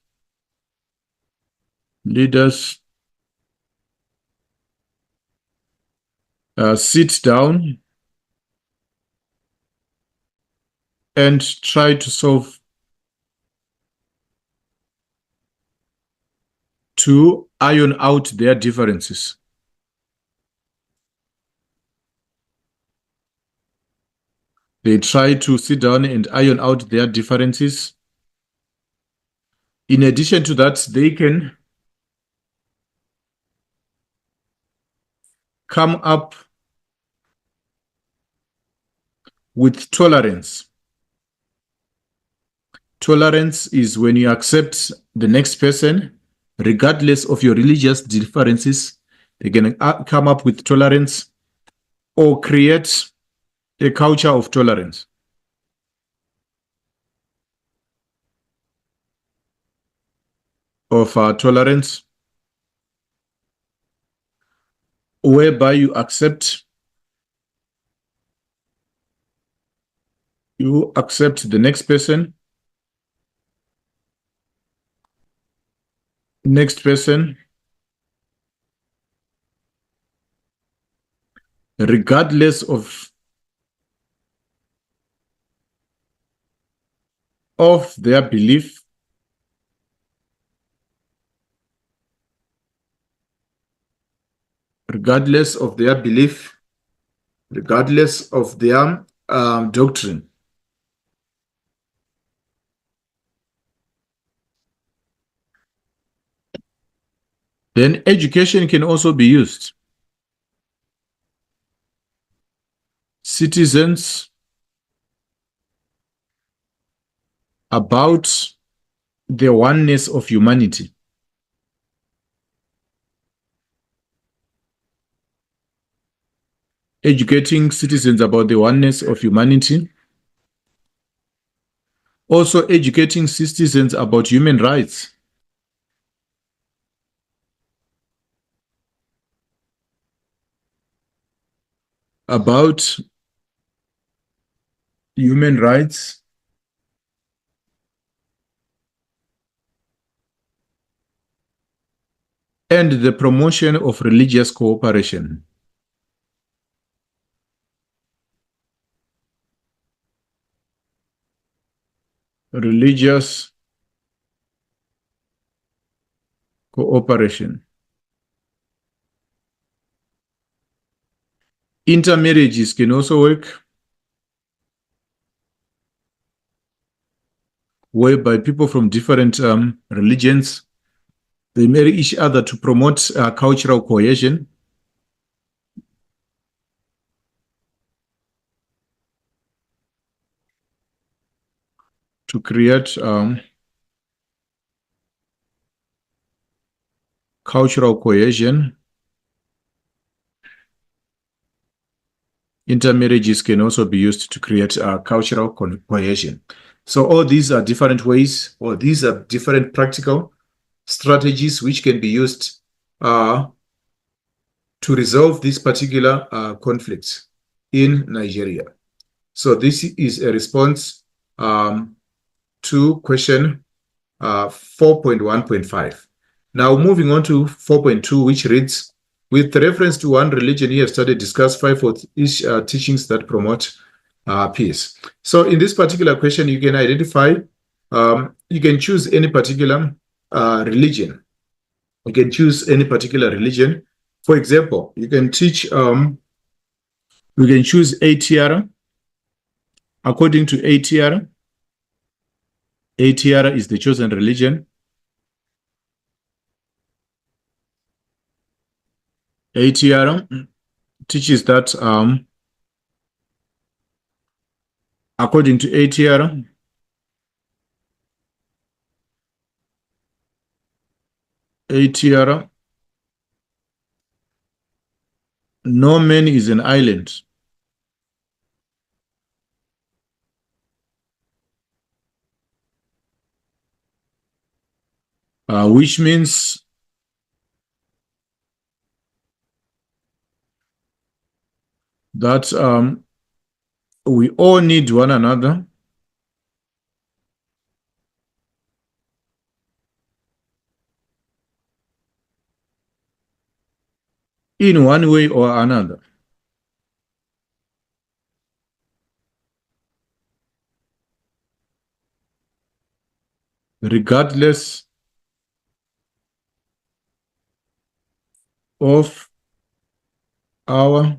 sit down and try to iron out their differences. They try to sit down and iron out their differences. In addition to that, they can come up with tolerance. Tolerance is when you accept the next person, regardless of your religious differences. They can come up with tolerance or create a culture of tolerance. Tolerance, whereby you accept the next person, regardless of their belief, regardless of their doctrine. Then education can also be used. Citizens about the oneness of humanity. Educating citizens about the oneness of humanity. Also educating citizens about human rights. About human rights. And the promotion of religious cooperation. Religious cooperation. Intermarriages can also work, whereby people from different religions, they marry each other to promote cultural cohesion. To create cultural cohesion. Intermarriages can also be used to create cultural cohesion. So all these are different ways, or these are different practical strategies which can be used to resolve this particular conflict in Nigeria. So this is a response to question 4.1.5. Now moving on to 4.2, which reads, with reference to one religion here studied, discuss 5 of each teachings that promote peace. So in this particular question, you can identify, you can choose any particular religion. You can choose any particular religion. For example, you can teach, you can choose ATR. According to ATR, ATR is the chosen religion. ATR teaches that, according to ATR, no man is an island. Which means that we all need one another in one way or another. Regardless of our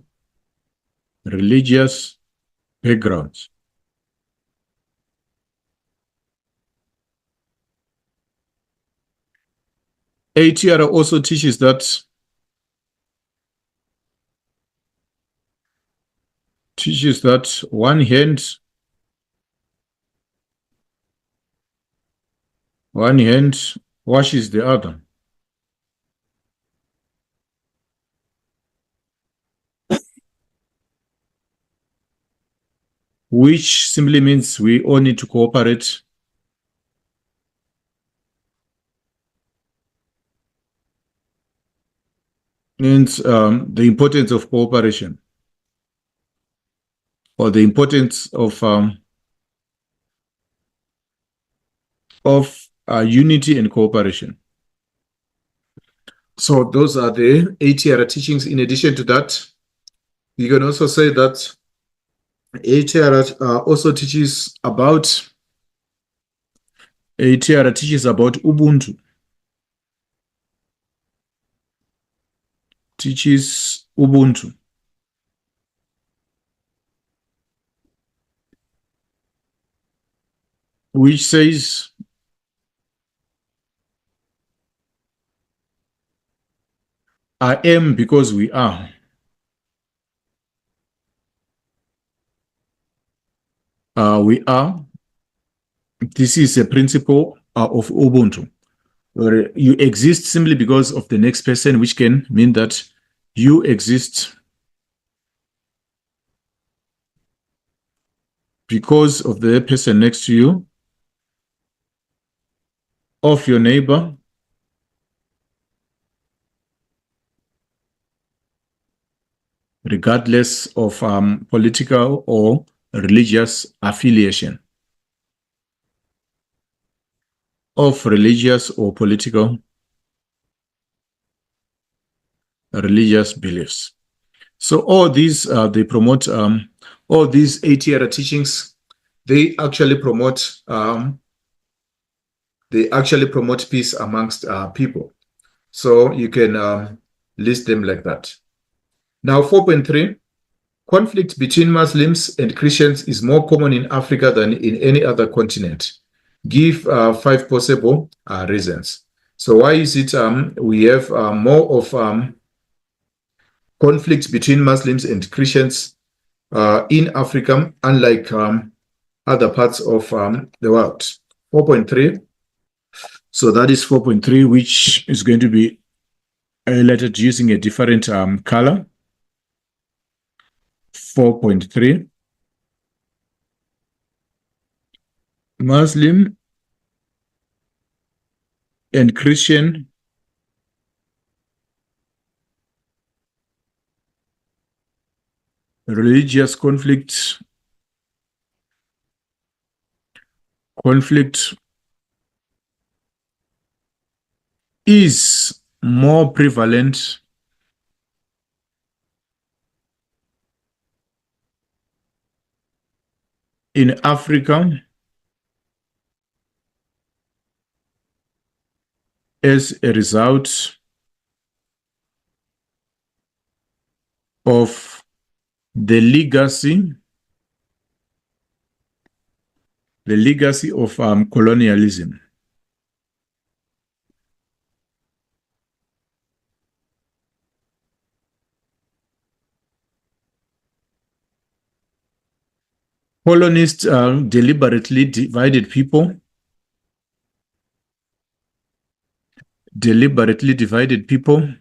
religious backgrounds. ATR also teaches that one hand washes the other. Which simply means we all need to cooperate means the importance of cooperation or the importance of unity and cooperation. So those are the ATR teachings. In addition to that, you can also say that ATR also teaches about Ubuntu. Teaches Ubuntu. Which says I am because we are. We are. This is a principle of Ubuntu. Where you exist simply because of the next person, which can mean that you exist because of the person next to you, of your neighbor, regardless of political or religious affiliation, of religious or political religious beliefs. So all these they promote all these ATR teachings. They actually promote peace amongst people. So you can list them like that. Now 4.3, conflict between Muslims and Christians is more common in Africa than in any other continent. Give 5 possible reasons. So why is it we have more of conflict between Muslims and Christians in Africa, unlike other parts of the world? 4.3. So that is 4.3, which is going to be highlighted using a different color. 4.3. Muslim and Christian religious conflict is more prevalent in Africa, as a result of the legacy of colonialism. Colonists deliberately divided people, divided people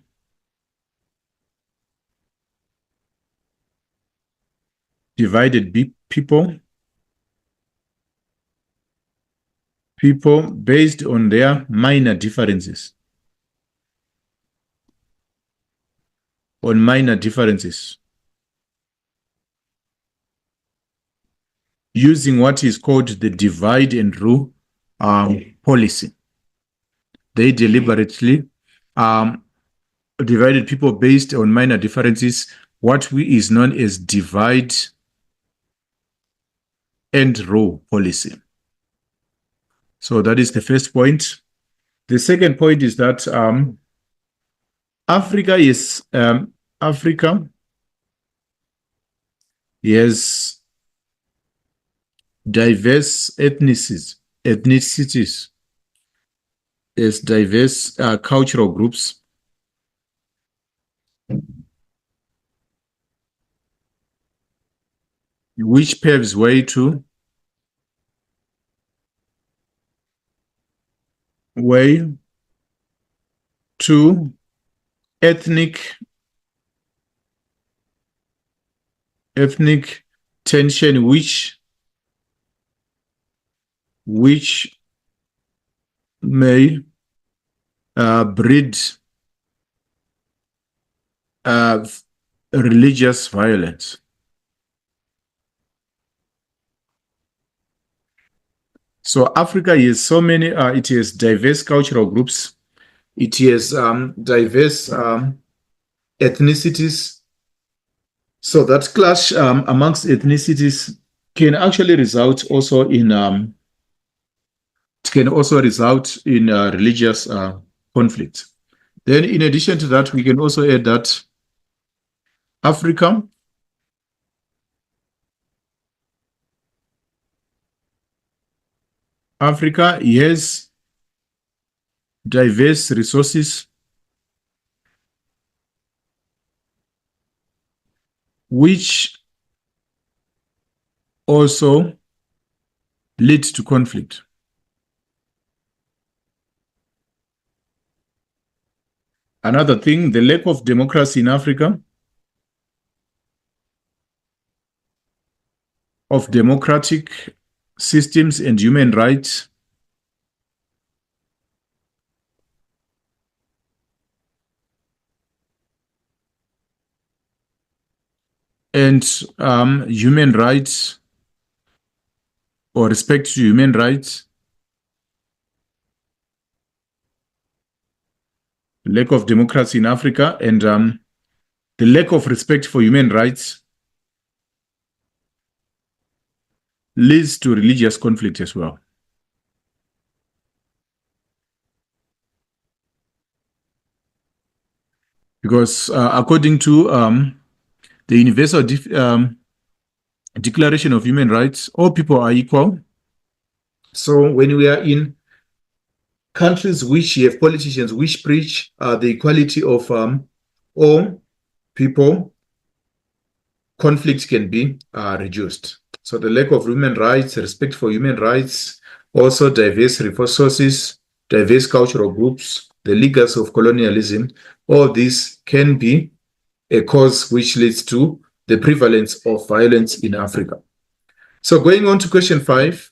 based on their minor differences. Using what is called the divide and rule policy. They deliberately divided people based on minor differences, what is known as divide and rule policy. So that is the first point. The second point is that Africa has diverse ethnicities, has diverse cultural groups, which paves way to ethnic tension, which may breed religious violence. So Africa has so many, it has diverse cultural groups, it has diverse ethnicities. So that clash amongst ethnicities can actually result also in religious conflict. Then in addition to that, we can also add that Africa has diverse resources which also lead to conflict. Another thing, the lack of democracy in Africa, of democratic systems and human rights, and human rights or respect to human rights, lack of democracy in Africa, and the lack of respect for human rights leads to religious conflict as well. Because according to the Universal Declaration of Human Rights, all people are equal. So when we are in countries which have politicians which preach the equality of all people, conflict can be reduced. So the lack of human rights, respect for human rights, also diverse resources, diverse cultural groups, the legacy of colonialism, all this can be a cause which leads to the prevalence of violence in Africa. So going on to question 5,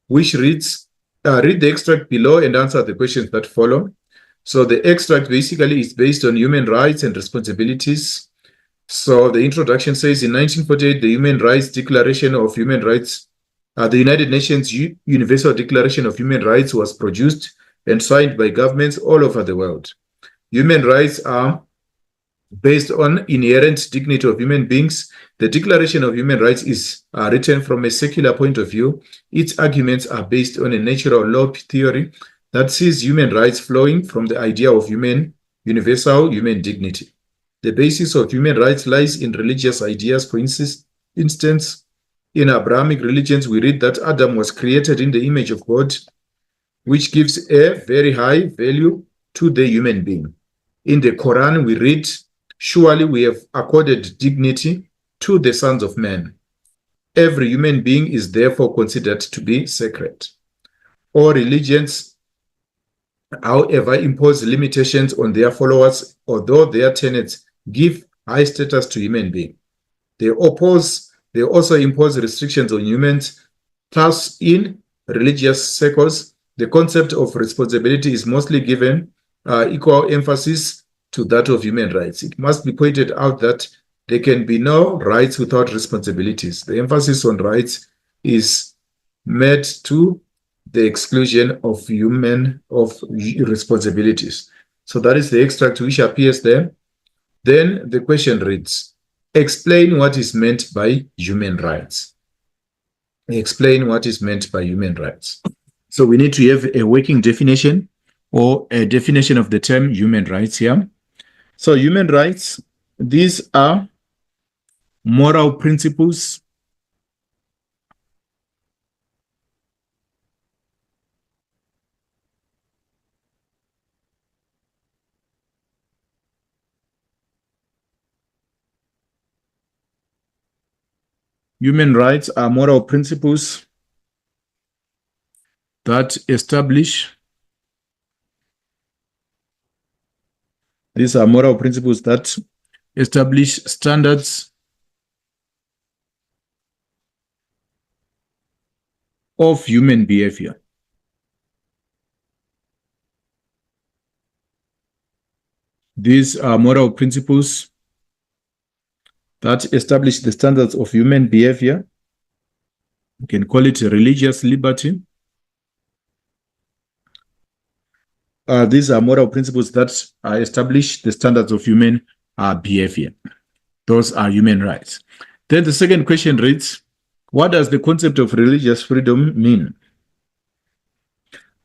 which reads, read the extract below and answer the questions that follow. So the extract basically is based on human rights and responsibilities. So the introduction says, in 1948, the Human Rights Declaration of Human Rights, the United Nations Universal Declaration of Human Rights was produced and signed by governments all over the world. Human rights are based on inherent dignity of human beings. The Declaration of Human Rights is written from a secular point of view. Its arguments are based on a natural law theory that sees human rights flowing from the idea of universal human dignity. The basis of human rights lies in religious ideas. For instance, in Abrahamic religions, we read that Adam was created in the image of God, which gives a very high value to the human being. In the Quran, we read, surely we have accorded dignity to the sons of men. Every human being is therefore considered to be sacred. All religions, however, impose limitations on their followers, although their tenets give high status to human beings. They also impose restrictions on humans. Thus, in religious circles, the concept of responsibility is mostly given equal emphasis to that of human rights. It must be pointed out that there can be no rights without responsibilities. The emphasis on rights is made to the exclusion of responsibilities. So that is the extract which appears there. Then the question reads, explain what is meant by human rights. Explain what is meant by human rights. So we need to have a working definition or a definition of the term human rights here. So human rights, these are moral principles Human rights are moral principles that establish, these are moral principles that establish standards of human behavior. These are moral principles that establish the standards of human behavior. You can call it religious liberty. These are moral principles that establish the standards of human behavior. Those are human rights. Then the second question reads, what does the concept of religious freedom mean?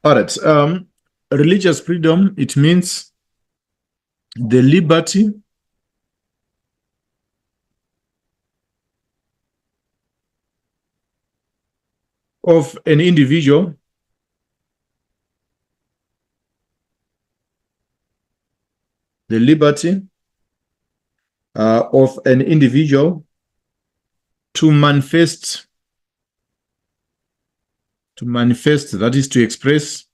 All right. Religious freedom, it means the liberty of an individual of an individual to manifest, that is to express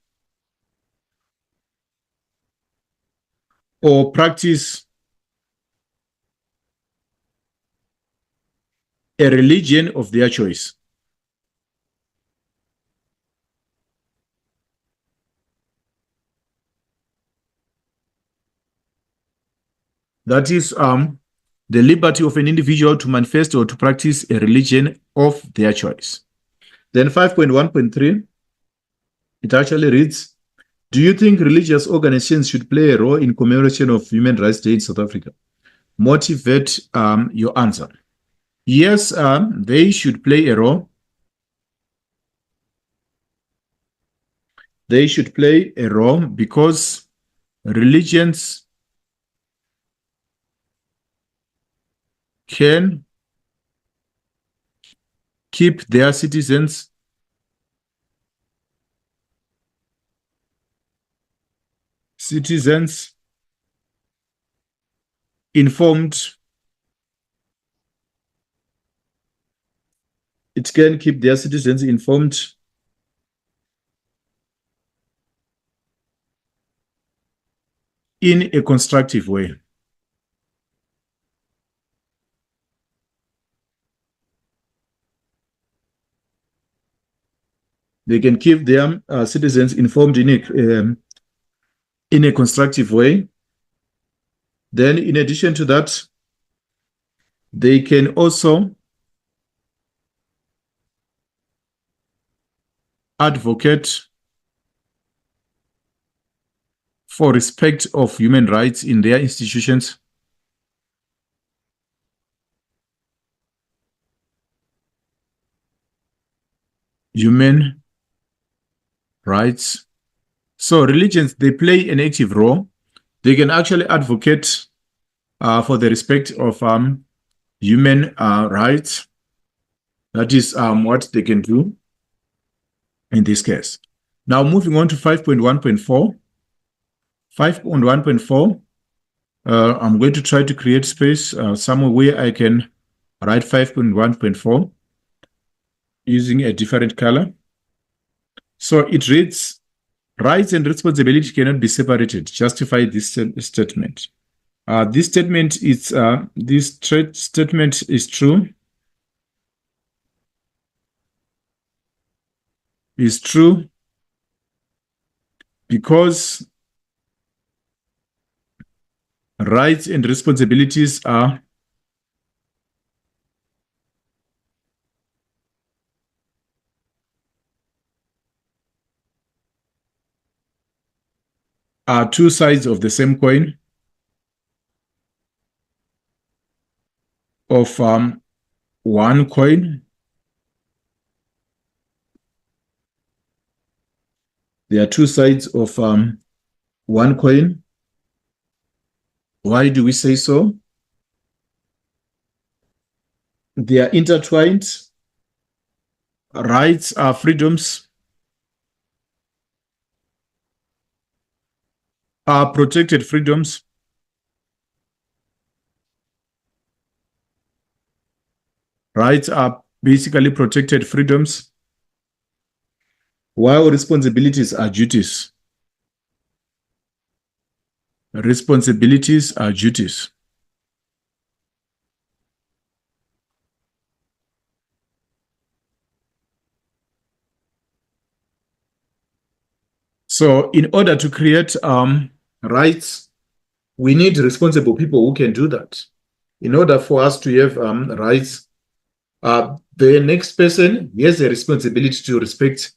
or practice a religion of their choice. That is the liberty of an individual to manifest or to practice a religion of their choice. Then 5.1.3, it actually reads, do you think religious organizations should play a role in commemoration of Human Rights Day in South Africa? Motivate your answer. Yes, they should play a role. They should play a role because religions can keep their citizens informed. It can keep their citizens informed in a constructive way. They can keep their citizens informed in a constructive way. Then, in addition to that, they can also advocate for respect of human rights in their institutions. human rights. So religions, they play an active role. They can actually advocate for the respect of human rights. That is what they can do in this case. Now moving on to 5.1.4. 5.1.4, I'm going to try to create space somewhere where I can write 5.1.4 using a different color. So it reads, rights and responsibility cannot be separated. Justify this statement. This statement is statement is true. Is true because rights and responsibilities are two sides of the same coin of one coin. There are two sides of one coin. Why do we say so? They are intertwined. Rights are freedoms, are protected freedoms. Rights are basically protected freedoms, while responsibilities are duties. Responsibilities are duties. So in order to create rights, we need responsible people who can do that. In order for us to have rights, the next person has a responsibility to respect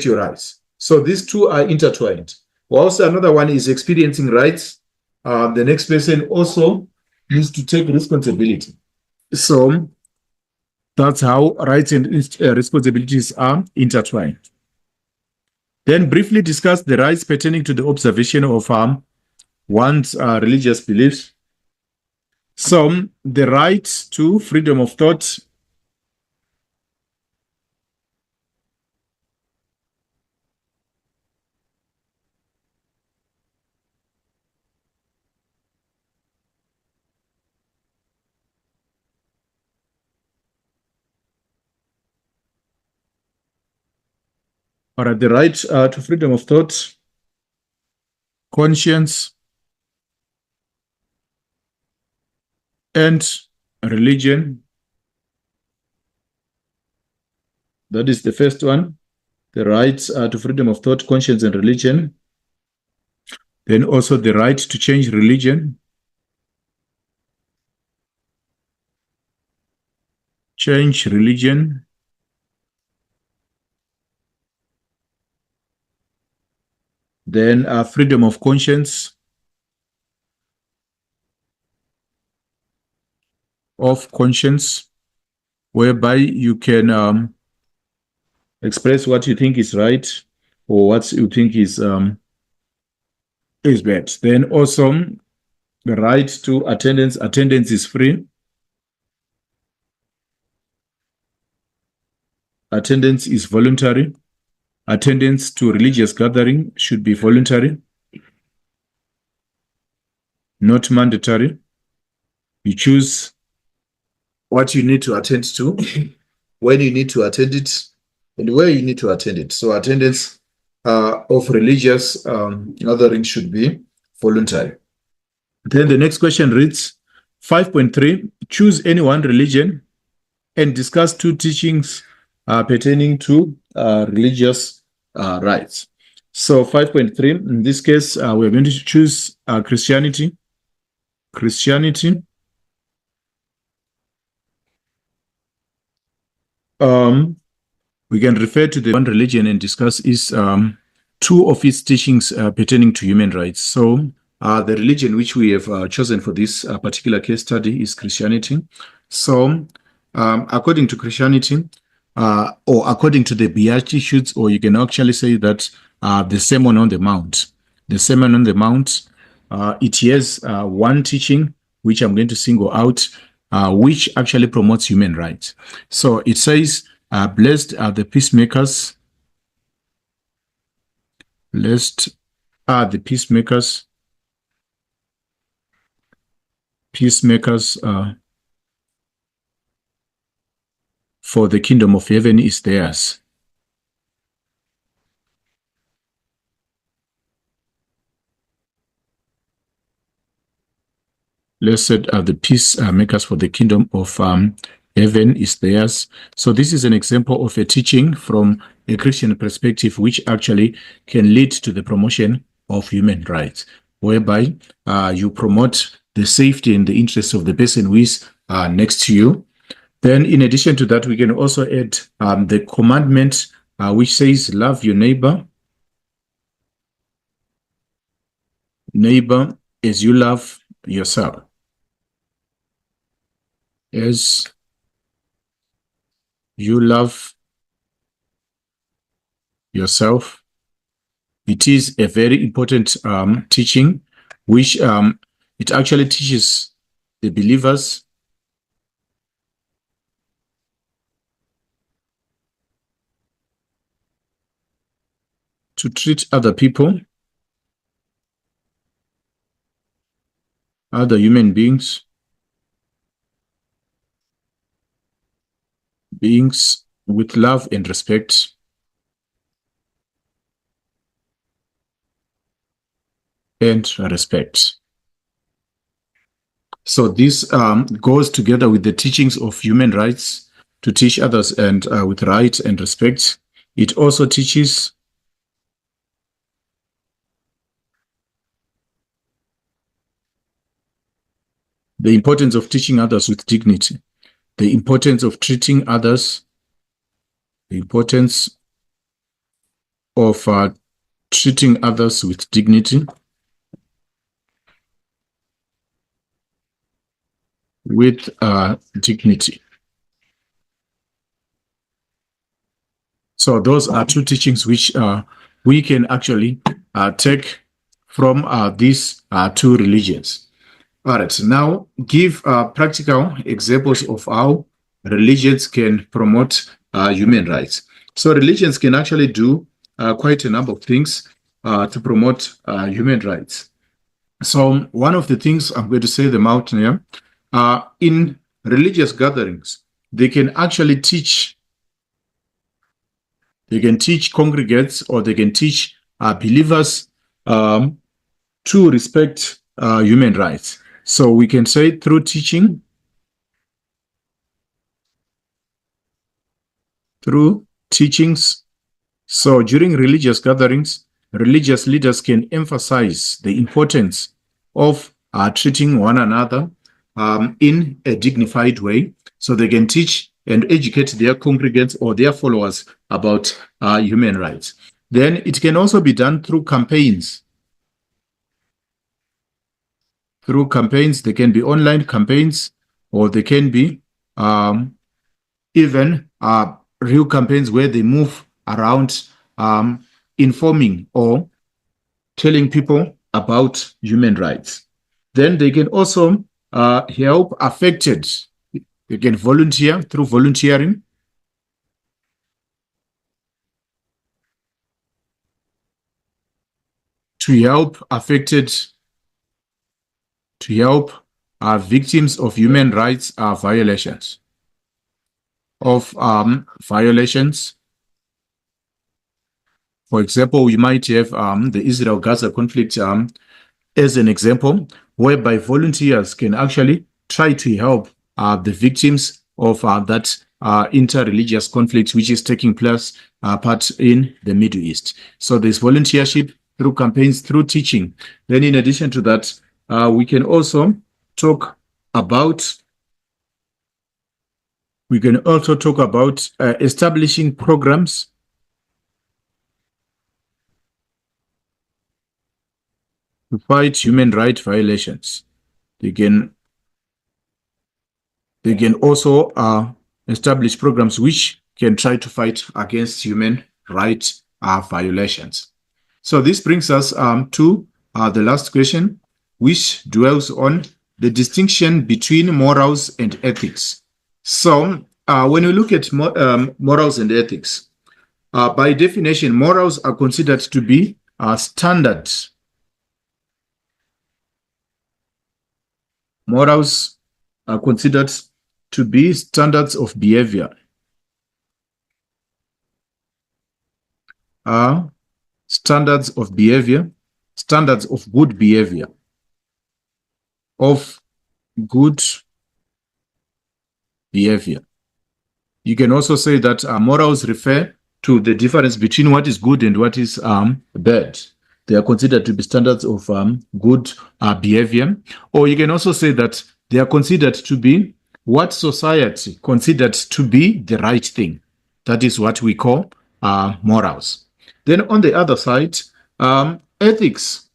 your rights. So these two are intertwined. Also, another one is experiencing rights. The next person also needs to take responsibility. So that's how rights and responsibilities are intertwined. Then briefly discuss the rights pertaining to the observation of one's religious beliefs. So the right to freedom of thought, or the right to freedom of thought, conscience, and religion. That is the first one. The rights to freedom of thought, conscience, and religion. Then also the right to change religion. Change religion. Then freedom of conscience. Whereby you can express what you think is right or what you think is bad. Then also the right to attendance. Attendance is free. Attendance is voluntary. Attendance to religious gathering should be voluntary, not mandatory. You choose what you need to attend to, when you need to attend it, and where you need to attend it. So attendance of religious gathering should be voluntary. Then the next question reads, 5.3, choose any one religion and discuss two teachings pertaining to religious rights. So 5.3, in this case, we're going to choose Christianity. Christianity. We can refer to the one religion and discuss is two of its teachings pertaining to human rights. So the religion which we have chosen for this particular case study is Christianity. So according to Christianity, or according to the Beatitudes, or you can actually say that the Sermon on the Mount. The Sermon on the Mount, it has one teaching which I'm going to single out, which actually promotes human rights. So it says, blessed are the peacemakers, blessed are the peacemakers, peacemakers, for the kingdom of heaven is theirs. Blessed are the peacemakers, for the kingdom of heaven is theirs. So this is an example of a teaching from a Christian perspective, which actually can lead to the promotion of human rights, whereby you promote the safety and the interests of the person who is next to you. Then in addition to that, we can also add the commandment which says, love your neighbor as you love yourself. As you love yourself. It is a very important teaching, which it actually teaches the believers to treat other people, other human beings with love and respect. So this goes together with the teachings of human rights, to teach others and with right and respect. It also teaches the importance of teaching others with dignity, the importance of treating others, the importance of treating others with dignity, So those are two teachings which we can actually take from these two religions. All right, so now give practical examples of how religions can promote human rights. So religions can actually do quite a number of things to promote human rights. So one of the things, I'm going to say them out here, in religious gatherings, they can actually teach congregates, or they can teach believers to respect human rights. So we can say through teachings, so during religious gatherings, religious leaders can emphasize the importance of treating one another in a dignified way, so they can teach and educate their congregants or their followers about human rights. Then it can also be done through campaigns. They can be online campaigns, or they can be even real campaigns where they move around informing or telling people about human rights. Then they can also help affected. They can volunteer through volunteering. To help victims of human rights violations. For example, we might have the Israel-Gaza conflict as an example, whereby volunteers can actually try to help the victims of that inter-religious conflict which is taking place part in the Middle East. So there's volunteership through campaigns, through teaching. Then in addition to that, we can also talk about establishing programs to fight human rights violations. They can also establish programs which can try to fight against human rights violations. So this brings us to the last question, which dwells on the distinction between morals and ethics. So when we look at morals and ethics, by definition, morals are considered to be standards. Morals are considered to be standards of behavior. Standards of behavior, standards of good behavior, of good behavior. You can also say that morals refer to the difference between what is good and what is bad. They are considered to be standards of good behavior. Or you can also say that they are considered to be what society considered to be the right thing. That is what we call morals. Then on the other side, ethics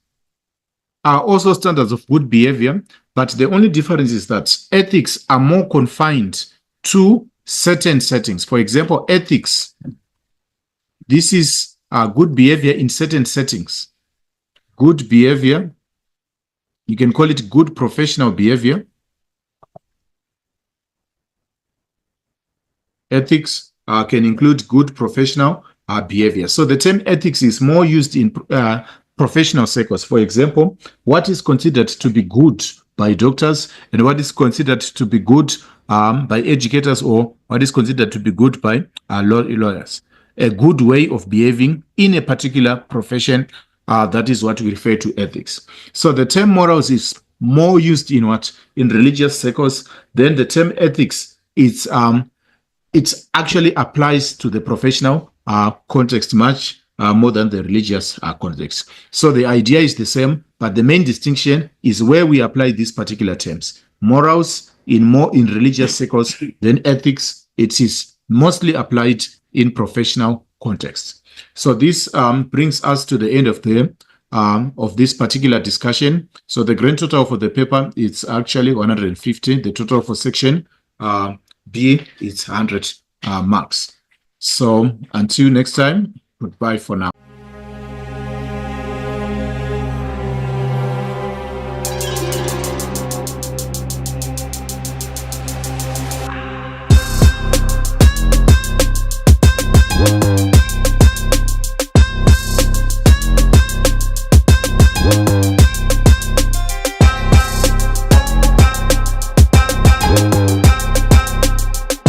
are also standards of good behavior, but the only difference is that ethics are more confined to certain settings. For example, ethics, this is good behavior in certain settings. Good behavior, you can call it good professional behavior. Ethics can include good professional behavior. So the term ethics is more used in professional circles. For example, what is considered to be good by doctors and what is considered to be good by educators, or what is considered to be good by lawyers. A good way of behaving in a particular profession, that is what we refer to ethics. So the term morals is more used in in religious circles. Then the term ethics, it actually applies to the professional context much more than the religious context. So the idea is the same, but the main distinction is where we apply these particular terms. Morals in religious circles, then ethics, it is mostly applied in professional context. So this brings us to the end of this particular discussion. So the grand total for the paper is actually 150. The total for section B is 100 marks. So until next time, goodbye for now.